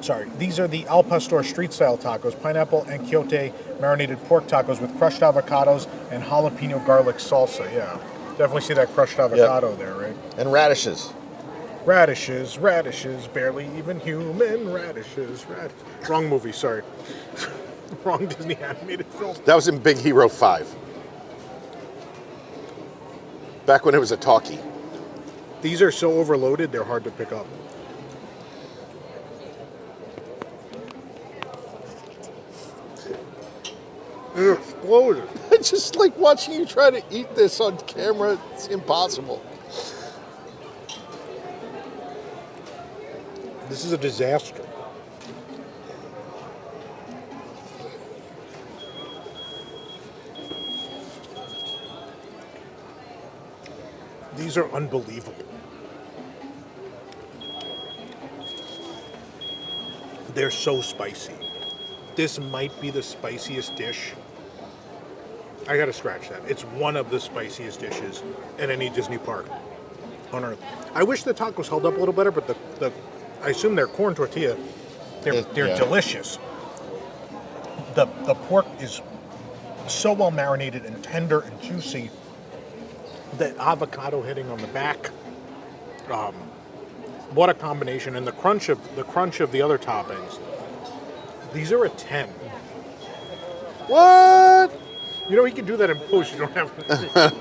Sorry. These are the Al Pastor street style tacos, pineapple and quiote marinated pork tacos with crushed avocados and jalapeno garlic salsa. Yeah. Definitely see that crushed avocado there, right? And radishes. Radishes, barely even human radishes. Wrong movie, sorry. Wrong Disney animated film. That was in Big Hero 5. Back when it was a talkie. These are so overloaded, they're hard to pick up. It exploded. I just like watching you try to eat this on camera. It's impossible. This is a disaster. These are unbelievable. They're so spicy. This might be the spiciest dish. I gotta scratch that. It's one of the spiciest dishes in any Disney park on earth. I wish the tacos held up a little better, but the I assume they're corn tortilla. They're delicious. The pork is so well marinated and tender and juicy. The avocado hitting on the back. What a combination! And the crunch of the other toppings. These are a 10. What? You know, you can do that in post. You don't have to.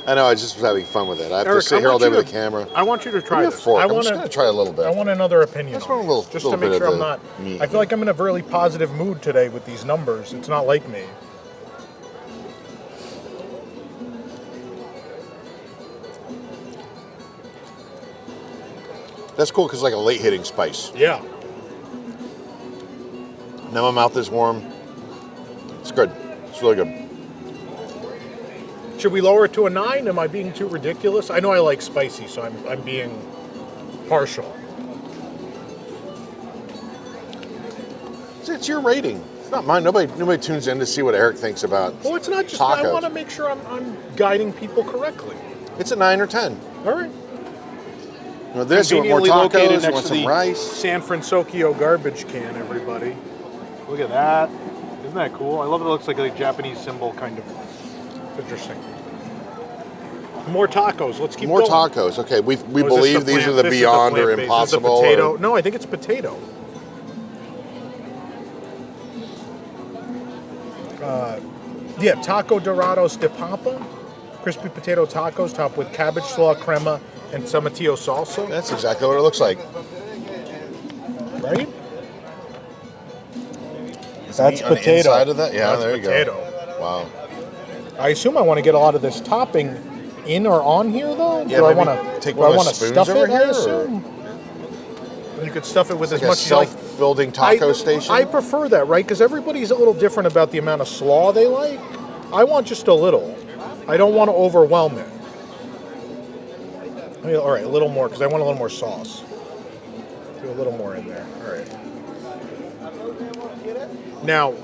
I know, I just was having fun with it. I have Eric, to sit here all day with the camera. I want you to try Give me a this. fork. I'm just going to try a little bit. I want another opinion. Just want a little, just little to make bit sure of I'm the not. meat. I feel like I'm in a really positive mood today with these numbers. It's not like me. That's cool because it's like a late hitting spice. Yeah. Now my mouth is warm. It's good. It's really good. Should we lower it to a 9? Am I being too ridiculous? I know I like spicy, so I'm being partial. It's your rating. It's not mine. Nobody tunes in to see what Eric thinks about Well, it's not just. tacos. I want to make sure I'm guiding people correctly. It's a 9 or 10. All right. You want this? You want more Conveniently located tacos? You next want to some the rice? San Fransokyo garbage can, everybody. Look at that. Isn't that cool? I love it. It looks like a Japanese symbol, kind of. Interesting. More tacos. Let's keep More going. tacos. Okay, we Oh, is believe this these are the this is beyond or plant-based. This is the impossible. potato. Or... No, I think it's potato. Yeah, taco Dorados de papa, crispy potato tacos topped with cabbage slaw, crema, and tomatillo salsa. That's exactly what it looks like. Right? That's potato. On the inside of that? Yeah, That's there you potato. go. Wow. I assume I want to get a lot of this topping in or on here, though. Yeah, do I maybe want to take do one I of want the to spoons stuff over it? I here, or- assume. You could stuff it with It's as like a much as you like. self-building taco station. I prefer that, right? Because everybody's a little different about the amount of slaw they like. I want just a little. I don't want to overwhelm it. I mean, all right, a little more, because I want a little more sauce. Do a little more in there. All right. Now,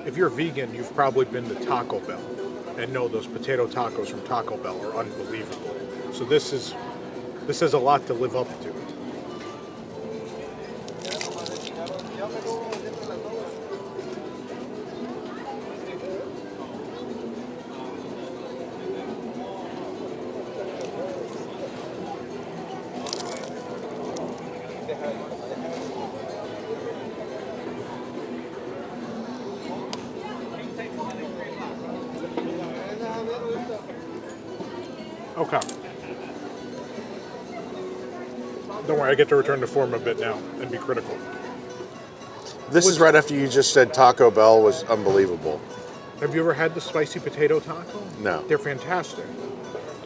if you're vegan, you've probably been to Taco Bell and know those potato tacos from Taco Bell are unbelievable. So this has a lot to live up to. Okay. Don't worry, I get to return to form a bit now and be critical. This is right after you just said Taco Bell was unbelievable. Have you ever had the spicy potato taco? No. They're fantastic.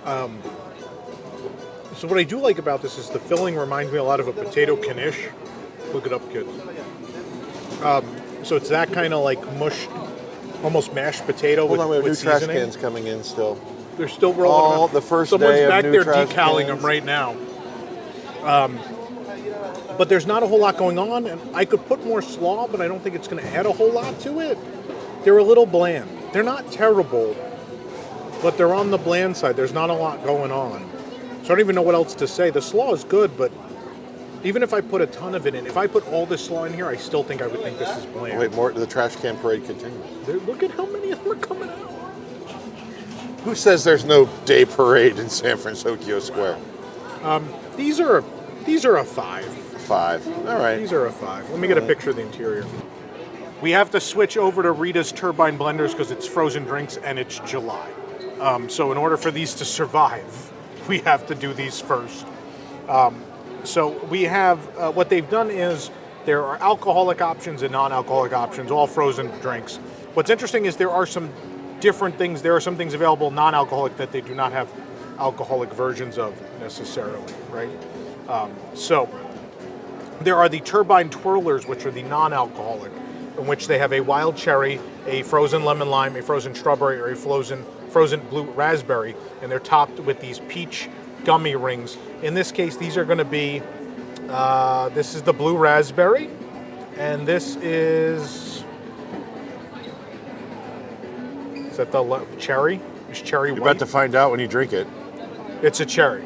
So what I do like about this is the filling reminds me a lot of a potato quiche. Look it up, kids. So it's that kind of like mushed, almost mashed potato Hold on, we have new with trash seasoning. cans coming in still. They're still rolling. Oh, around. the first Someone's day of back new there trash decaling cans. them right now. But there's not a whole lot going on, and I could put more slaw, but I don't think it's going to add a whole lot to it. They're a little bland. They're not terrible, but they're on the bland side. There's not a lot going on. So I don't even know what else to say. The slaw is good, but even if I put a ton of it in, if I put all this slaw in here, I still think I would think this is bland. Wait, more. The trash can parade continues. Look at how many of them are coming out. Who says there's no day parade in San Fransokyo Square? These are a 5. 5. All right. These are a 5. Let me get a picture of the interior. We have to switch over to Rita's Turbine blenders because it's frozen drinks and it's July. So in order for these to survive, we have to do these first. So we have, what they've done is there are alcoholic options and non-alcoholic options, all frozen drinks. What's interesting is there are some different things. There are some things available non-alcoholic that they do not have alcoholic versions of necessarily, right? So there are the Turbine Twirlers, which are the non-alcoholic, in which they have a wild cherry, a frozen lemon lime, a frozen strawberry, or a frozen frozen blue raspberry, and they're topped with these peach gummy rings. In this case, these are going to be, this is the blue raspberry, and this is that the cherry? Is cherry You're white? about to find out when you drink it. It's a cherry.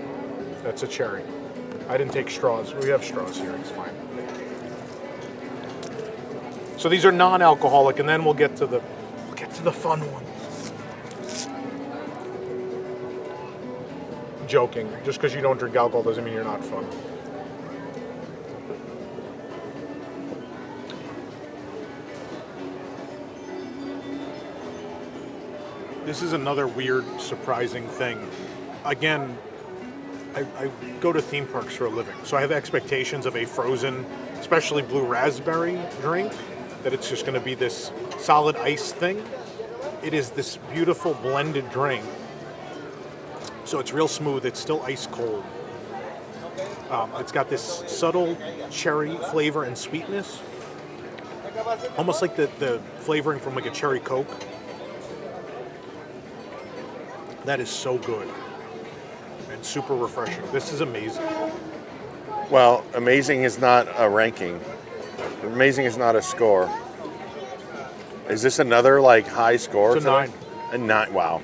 That's a cherry. I didn't take straws. We have straws here. It's fine. So these are non-alcoholic, and then we'll get to the fun ones. Joking. Just because you don't drink alcohol doesn't mean you're not fun. This is another weird, surprising thing. Again, I go to theme parks for a living, so I have expectations of a frozen, especially blue raspberry drink, that it's just going to be this solid ice thing. It is this beautiful blended drink. So it's real smooth, it's still ice cold. It's got this subtle cherry flavor and sweetness. Almost like the flavoring from like a cherry Coke. That is so good. And super refreshing. This is amazing. Well, amazing is not a ranking. Amazing is not a score. Is this another like high score? It's a 9. A 9. Wow.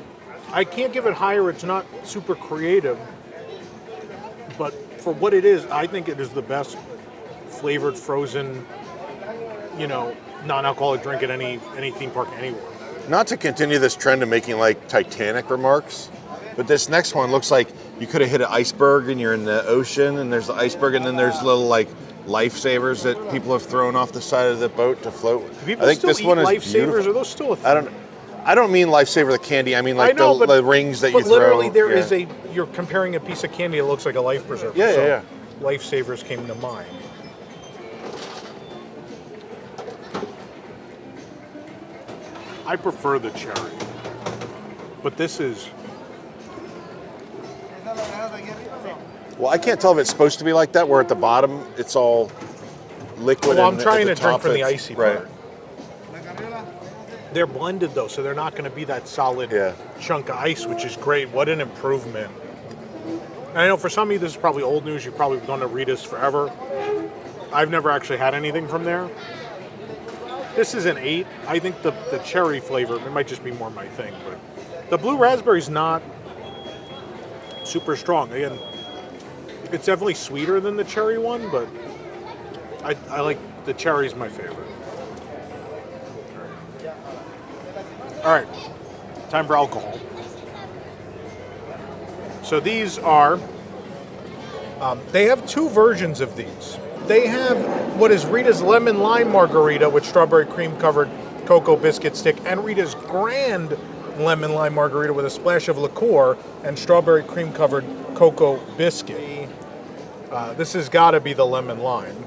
I can't give it higher. It's not super creative. But for what it is, I think it is the best flavored frozen, non-alcoholic drink at any theme park anywhere. Not to continue this trend of making like Titanic remarks, but this next one looks like you could have hit an iceberg and you're in the ocean and there's the iceberg and then there's little like lifesavers that people have thrown off the side of the boat to float. Do people still eat lifesavers? Are those still a thing? I don't mean lifesaver the candy. I mean like the rings that you throw. But literally there is you're comparing a piece of candy that looks like a life preserver. Yeah. Lifesavers came to mind. I prefer the cherry, but this is... Well, I can't tell if it's supposed to be like that, where at the bottom it's all liquid. Well, I'm trying to drink from the it's- icy right. part. They're blended though, so they're not going to be that solid chunk of ice, which is great. What an improvement. And I know for some of you this is probably old news. You've probably gone to Rita's forever. I've never actually had anything from there. This is an 8. I think the cherry flavor, it might just be more my thing, but the blue raspberry's not super strong. Again, it's definitely sweeter than the cherry one, but I like the cherry's my favorite. All right, time for alcohol. So these are, they have 2 versions of these. They have what is Rita's Lemon Lime Margarita with strawberry cream covered cocoa biscuit stick, and Rita's Grand Lemon Lime Margarita with a splash of liqueur and strawberry cream covered cocoa biscuit. This has got to be the lemon lime.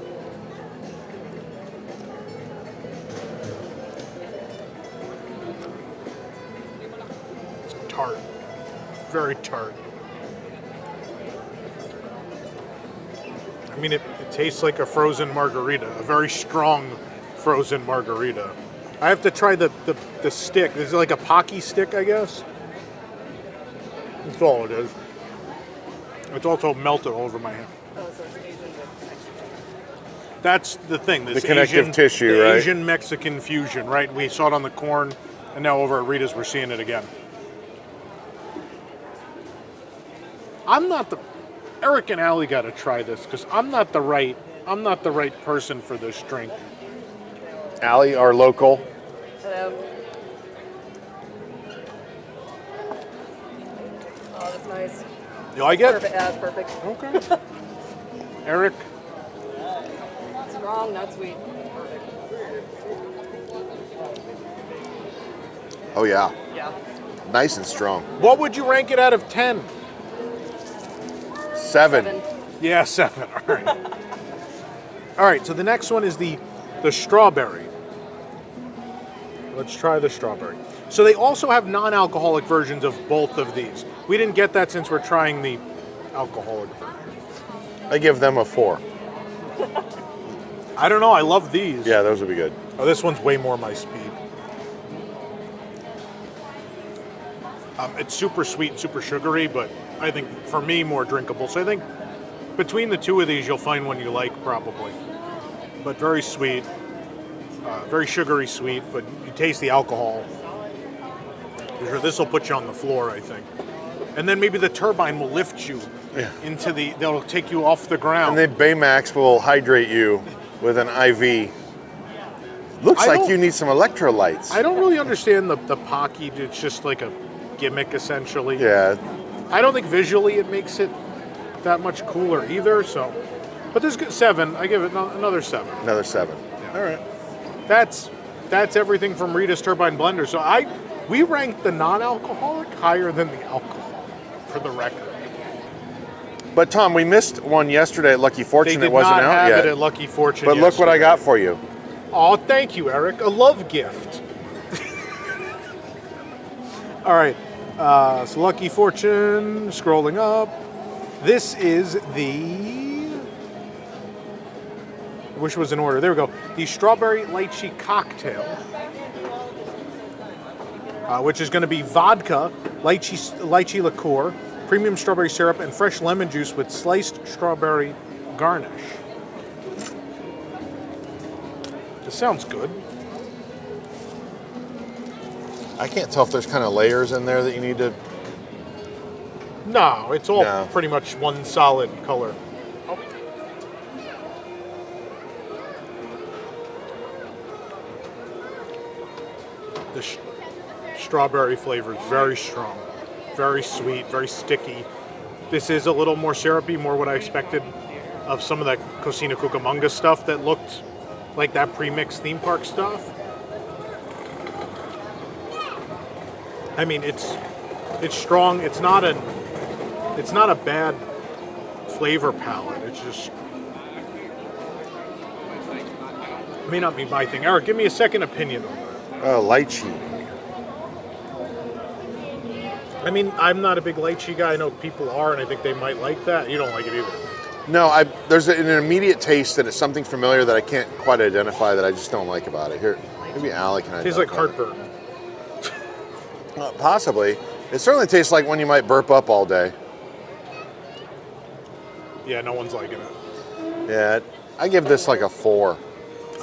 It's tart, very tart. I mean, it tastes like a frozen margarita, a very strong frozen margarita. I have to try the stick. This is like a Pocky stick, I guess. That's all it is. It's also melted all over my hand. That's the thing. This The connective Asian, tissue, the right? Asian Mexican fusion, right? We saw it on the corn, and now over at Rita's, we're seeing it again. Eric and Allie got to try this because I'm not the right person for this drink. Allie, our local. Hello. Oh, that's nice. You like it? Perfect. Yeah, it's perfect. Okay. Eric? Strong, not sweet. Perfect. Oh yeah, Yeah. nice and strong. What would you rank it out of 10? 7. Yeah, 7. All right. All right, so the next one is the strawberry. Let's try the strawberry. So they also have non-alcoholic versions of both of these. We didn't get that since we're trying the alcoholic version. I give them a 4. I don't know, I love these. Yeah, those would be good. Oh, this one's way more my speed. It's super sweet, super sugary, but I think for me more drinkable. So I think between the two of these, you'll find one you like probably. But very sweet, very sugary sweet, but you taste the alcohol. This will put you on the floor, I think. And then maybe the Turbine will lift you into they'll take you off the ground. And then Baymax will hydrate you with an IV. Looks like you need some electrolytes. I don't really understand the Pocky. It's just like a gimmick, essentially. Yeah. I don't think visually it makes it that much cooler either. So, but this is 7. I give it another 7. Another 7. Yeah. All right. That's everything from Rita's Turbine Blender. So we ranked the non-alcoholic higher than the alcohol, for the record. But Tom, we missed one yesterday at Lucky Fortune. It wasn't out yet. They did not have it at Lucky Fortune. But look what I got for you. Oh, thank you, Eric. A love gift. All right. So Lucky Fortune, scrolling up. This is the... I wish it was in order. There we go. The Strawberry Lychee Cocktail. Which is going to be vodka, lychee liqueur, premium strawberry syrup, and fresh lemon juice with sliced strawberry garnish. This sounds good. I can't tell if there's kind of layers in there that you need to... No, it's all pretty much one solid color. The strawberry flavor is very strong, very sweet, very sticky. This is a little more syrupy, more what I expected of some of that Cocina Cucamonga stuff that looked like that pre-mixed theme park stuff. I mean, it's strong. It's not a bad flavor palette. It's just may not be my thing. Eric, give me a second opinion on that. Lychee. I mean, I'm not a big lychee guy. I know people are, and I think they might like that. You don't like it either. No, there's an immediate taste that it's something familiar that I can't quite identify that I just don't like about it. Here, maybe Allie can identify. Tastes like heartburn. Possibly. It certainly tastes like one you might burp up all day. Yeah, no one's liking it. Yeah, I give this like a 4.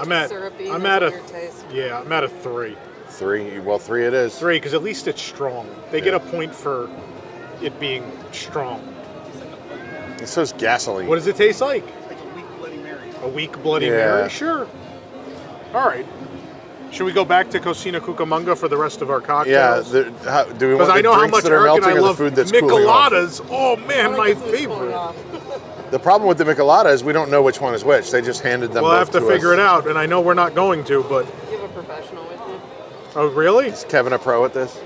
I'm at Syrupy, I'm that's at a weird taste. Yeah, I'm at a 3. 3. Well, 3 it is. 3, because at least it's strong. They get a point for it being strong. It says gasoline. What does it taste like? Like a weak Bloody Mary. A weak Bloody Mary? Sure. All right. Should we go back to Cocina Cucamonga for the rest of our cocktails? Yeah. Do we want the I know how drinks much that are Eric and melting I or the love food that's cooling off? Micheladas. Oh man, my favorite. The problem with the Michelada is we don't know which one is which. They just handed them We'll both have to figure it out, and I know we're not going to, but... You have a professional with you? Oh, really? Is Kevin a pro at this?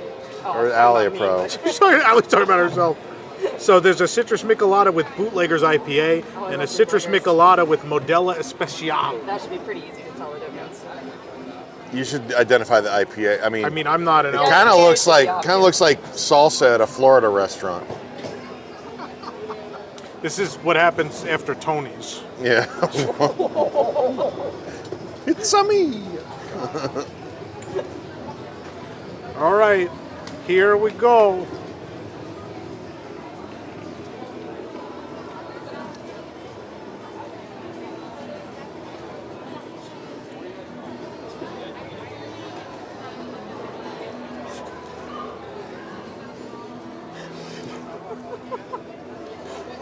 Oh, Or sorry Allie a about me, pro? but- Allie's talking about herself. So there's a citrus Michelada with Bootlegger's IPA, Oh, I and a love citrus Bootleggers. Michelada with Modelo Especial. That should be pretty easy to tell the difference. You should identify the IPA. I mean, I'm not an it alcoholic. kind of Yeah, looks like yeah. salsa at a Florida restaurant. This is what happens after Tony's. Yeah. It's a me. All right, here we go.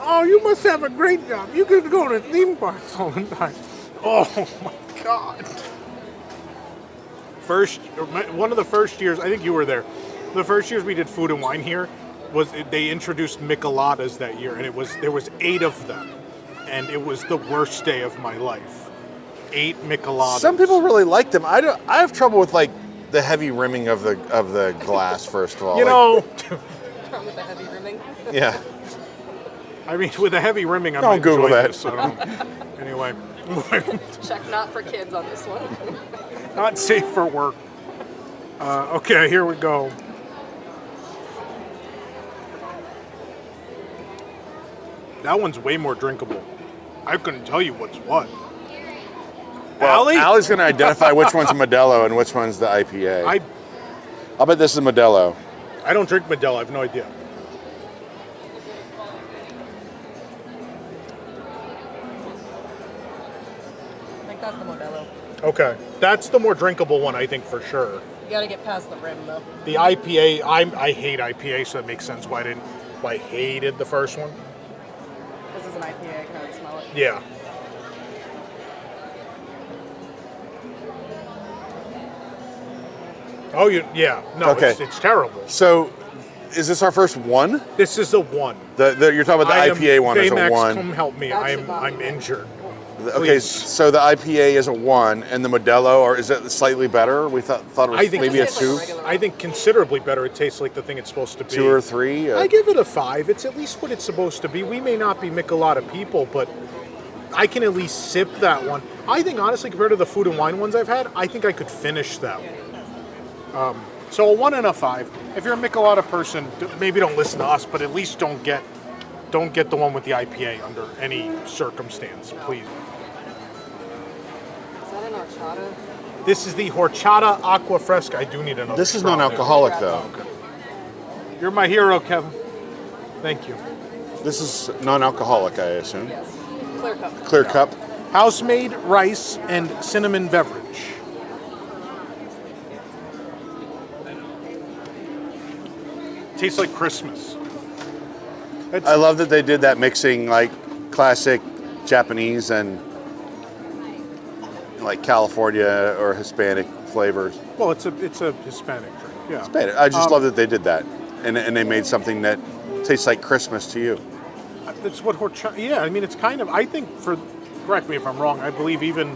Oh, you must have a great job. You could go to theme parks all the time. Oh my God. One of the first years, I think you were there. The first years we did food and wine here they introduced Micheladas that year, and there was 8 of them, and it was the worst day of my life. 8 Micheladas. Some people really like them. I have trouble with like the heavy rimming of the glass. First of all, You know, From with the heavy rimming. yeah. I mean, with the heavy rimming, I'm Don't Google that. This, so anyway, Check not for kids on this one. not safe for work. Okay, here we go. That one's way more drinkable. I couldn't tell you what's what. Well, Allie? Allie's going to identify which one's Modelo and which one's the IPA. I'll bet this is Modelo. I don't drink Modelo. I have no idea. I think that's the Modelo. Okay, that's the more drinkable one, I think, for sure. You gotta get past the rim, though. The IPA, I hate IPA, so that makes sense why I hated the first one. This is an IPA. I can already smell it. Yeah. Oh, yeah. No, Okay. it's terrible. So, is this our first one? This is a one. You're talking about the IPA one is a Baymax, one. come help me. I'm injured. Okay, Please. so the IPA is a 1, and the Modelo, or is it slightly better? We thought it was I think maybe a it's like 2, regular. I think considerably better. It tastes like the thing it's supposed to be. 2 or 3. I give it a 5. It's at least what it's supposed to be. We may not be Michelada people, but I can at least sip that one. I think, honestly, compared to the food and wine ones I've had, I think I could finish that one. So a 1 and a 5. If you're a Michelada person, maybe don't listen to us, but at least don't get the one with the IPA under any circumstance, please. Is that an horchata? This is the Horchata Agua Fresca. I do need another. This is straw there. non-alcoholic, though. You're my hero, Kevin. Thank you. This is non-alcoholic, I assume. Yes. Clear cup. Clear cup. House-made rice and cinnamon beverage. Tastes like Christmas. I love that they did that mixing, like classic Japanese and like California or Hispanic flavors. Well, it's a Hispanic drink. Yeah. I just love that they did that, and they made something that tastes like Christmas to you. That's what horchata. Yeah, I mean, it's kind of. I think correct me if I'm wrong. I believe even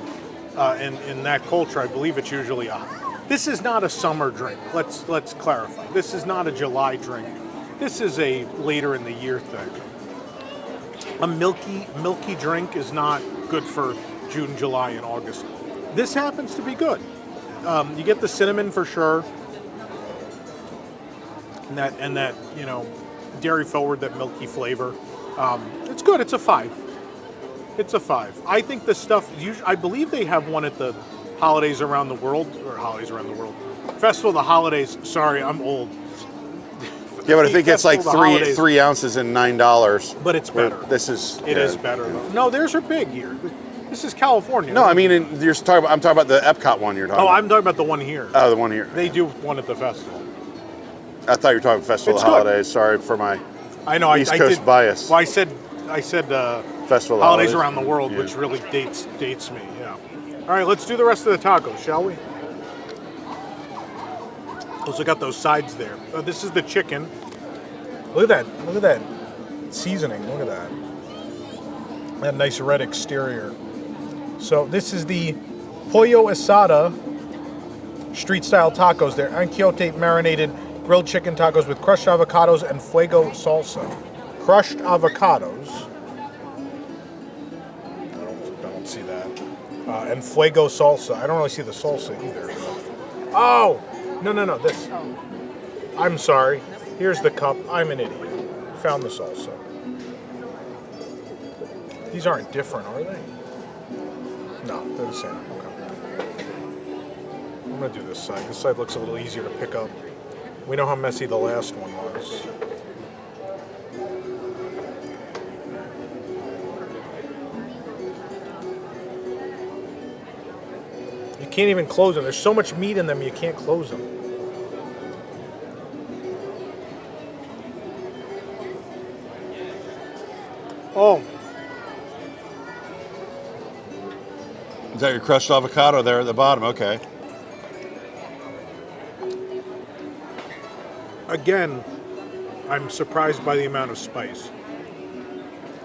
in that culture, I believe it's usually a. This is not a summer drink. Let's clarify. This is not a July drink. This is a later in the year thing. A milky drink is not good for June, July, and August. This happens to be good. You get the cinnamon for sure, and that dairy forward, that milky flavor. It's good. It's a 5. It's a 5. I think the stuff. I believe they have one at the holidays around the world, Festival of the Holidays. Sorry, I'm old. Yeah, but I think it's like Festival of the Holidays. 3 ounces and $9. But it's better. This is It is better though. No, theirs are big here. This is California. No, I mean I'm talking about the Epcot one you're talking Oh, about. I'm talking about the one here. Oh, the one here. They do one at the festival. I thought you were talking Festival It's of the good. Holidays. Sorry for my I know. East I Coast did, bias. Well, I said Festival of the holidays around the world, Yeah. which really dates me. Yeah. All right, let's do the rest of the tacos, shall we? Also got those sides there. This is the chicken. Look at that. Look at that seasoning. Look at that. That nice red exterior. So this is the Pollo Asada street style tacos. They're anchote marinated grilled chicken tacos with crushed avocados and fuego salsa. Crushed avocados. I don't see that. And fuego salsa. I don't really see the salsa either. Oh! No. This. I'm sorry. Here's the cup. I'm an idiot. Found the salsa. These aren't different, are they? No, they're the same. Okay. I'm going to do this side. This side looks a little easier to pick up. We know how messy the last one was. You can't even close them. There's so much meat in them, you can't close them. Oh, Is that your crushed avocado there at the bottom? Okay. again, I'm surprised by the amount of spice.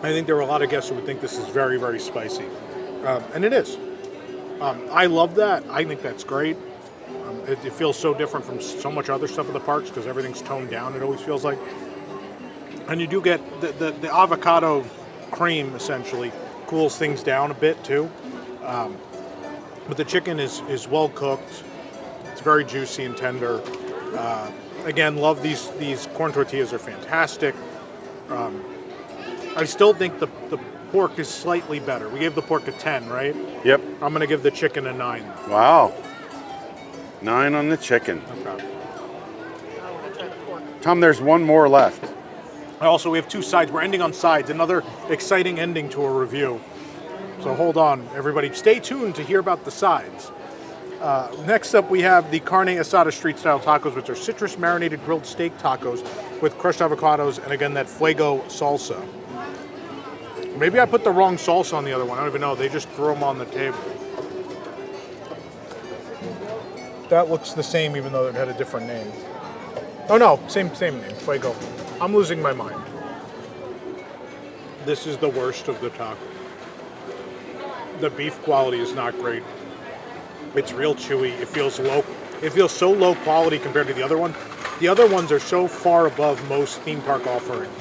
I think there are a lot of guests who would think this is very, very spicy. And it is. I love that. I think that's great. It feels so different from so much other stuff at the parks because everything's toned down, it always feels like. And you do get the avocado cream, essentially, cools things down a bit, too. But the chicken is well cooked. It's very juicy and tender. Again, love these corn tortillas are fantastic. I still think the pork is slightly better. We gave the pork a 10, right? Yep. I'm going to give the chicken a 9. Wow. 9 on the chicken. Okay. I want to try the pork. Tom, there's one more left. Also, we have 2 sides. We're ending on sides. Another exciting ending to a review. So hold on, everybody. Stay tuned to hear about the sides. Next up, we have the Carne Asada street-style tacos, which are citrus-marinated grilled steak tacos with crushed avocados and, again, that fuego salsa. Maybe I put the wrong salsa on the other one. I don't even know. They just threw them on the table. That looks the same, even though it had a different name. Oh, no. Same name. Fuego. I'm losing my mind. This is the worst of the tacos. The beef quality is not great. It's real chewy. It feels low. It feels so low quality compared to the other one. The other ones are so far above most theme park offerings.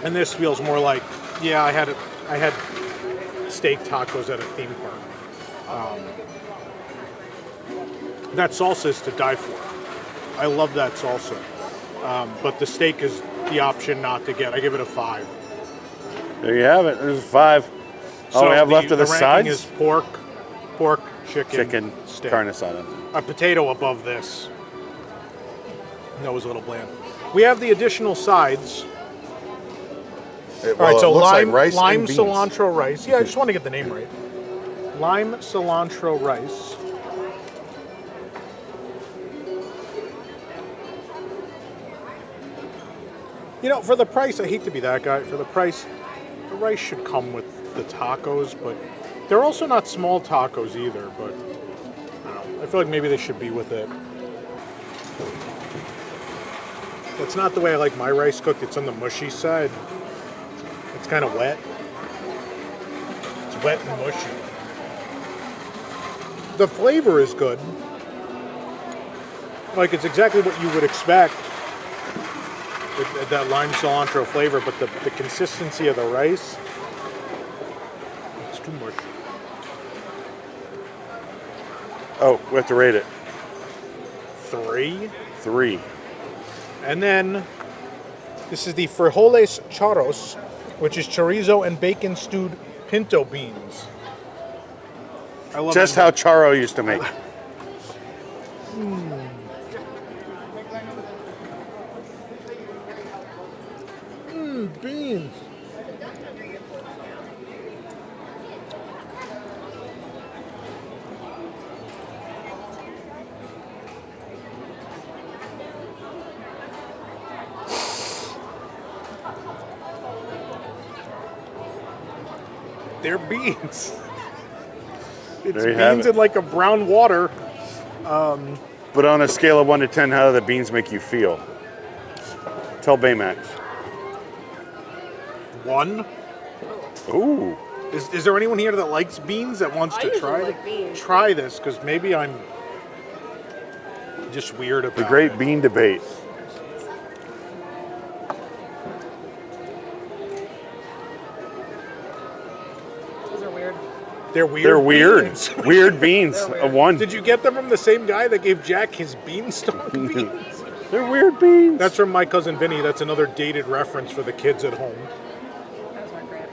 And this feels more like, yeah, I had steak tacos at a theme park. That salsa is to die for. I love that salsa. But the steak is the option not to get. I give it a 5. There you have it. There's a 5. All we have left are the sides. Is pork, chicken, steak. Carne asada. A potato above this. That was a little bland. We have the additional sides. Well, All right, so it looks like lime rice and beans. cilantro rice. Yeah, I just want to get the name right. Lime cilantro rice. You know, for the price, I hate to be that guy. For the price, the rice should come with the tacos, but they're also not small tacos either. But I don't know. I feel like maybe they should be with it. That's not the way I like my rice cooked. It's on the mushy side. It's kind of wet. It's wet and mushy. The flavor is good. Like, it's exactly what you would expect. That lime cilantro flavor, but the consistency of the rice, it's too much. Oh, we have to rate it. 3. 3. And then this is the Frijoles Charros, which is chorizo and bacon stewed pinto beans. I love Just it. how Charo used to make. Beans. They're beans. It's There you have beans it. in like a brown water. But on a scale of 1 to 10, how do the beans make you feel? Tell Baymax. 1. Ooh. Is there anyone here that likes beans that wants I to usually try like beans. try this? Because maybe I'm just weird about The great it. bean debate. Those are weird. They're weird. They're weird. beans. Weird beans. They're A weird. 1. Did you get them from the same guy that gave Jack his beanstalk beans? They're weird beans. That's from my cousin Vinny. That's another dated reference for the kids at home. Those aren't great.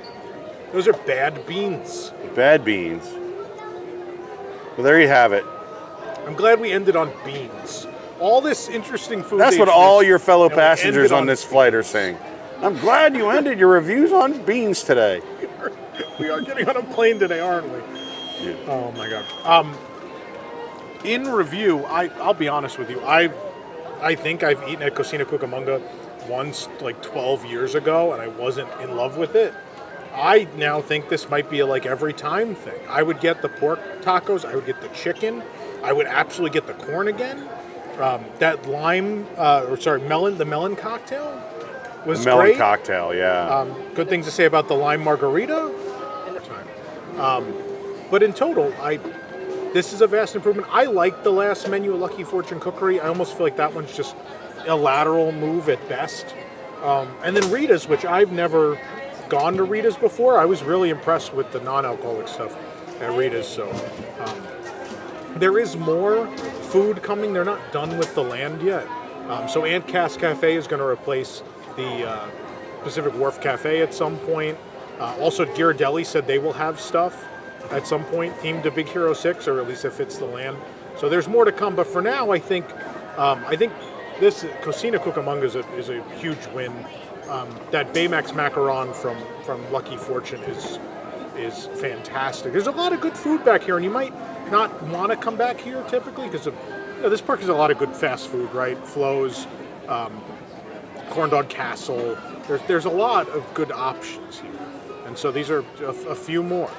Those are bad beans. bad beans. Well, there you have it. I'm glad we ended on beans. All this interesting food. That's they what all introduced, your fellow and we passengers ended on this flight are saying. I'm glad you ended your reviews on beans today. We are getting on a plane today, aren't we? Yeah. Oh my god. In review, I'll be honest with you. I think I've eaten at Cocina Cucamonga once, like 12 years ago, and I wasn't in love with it. I now think this might be a like every time thing. I would get the pork tacos. I would get the chicken. I would absolutely get the corn again. That the melon cocktail was Melon great. Cocktail, yeah. Good things to say about the lime margarita. But in total, this is a vast improvement. I like the last menu at Lucky Fortune Cookery. I almost feel like that one's just a lateral move at best. And then Rita's, which I've never gone to Rita's before. I was really impressed with the non-alcoholic stuff at Rita's. So there is more food coming. They're not done with the land yet. So Aunt Cass Cafe is going to replace the Pacific Wharf Cafe at some point. Also, Ghirardelli said they will have stuff at some point themed to Big Hero 6, or at least if it's the land. So there's more to come. But for now, I think This Cocina Cucamonga is a huge win. That Baymax Macaron from Lucky Fortune is fantastic. There's a lot of good food back here, and you might not want to come back here typically because this park has a lot of good fast food, right? Flo's, Corn Dog Castle. There's a lot of good options here, and so these are a few more.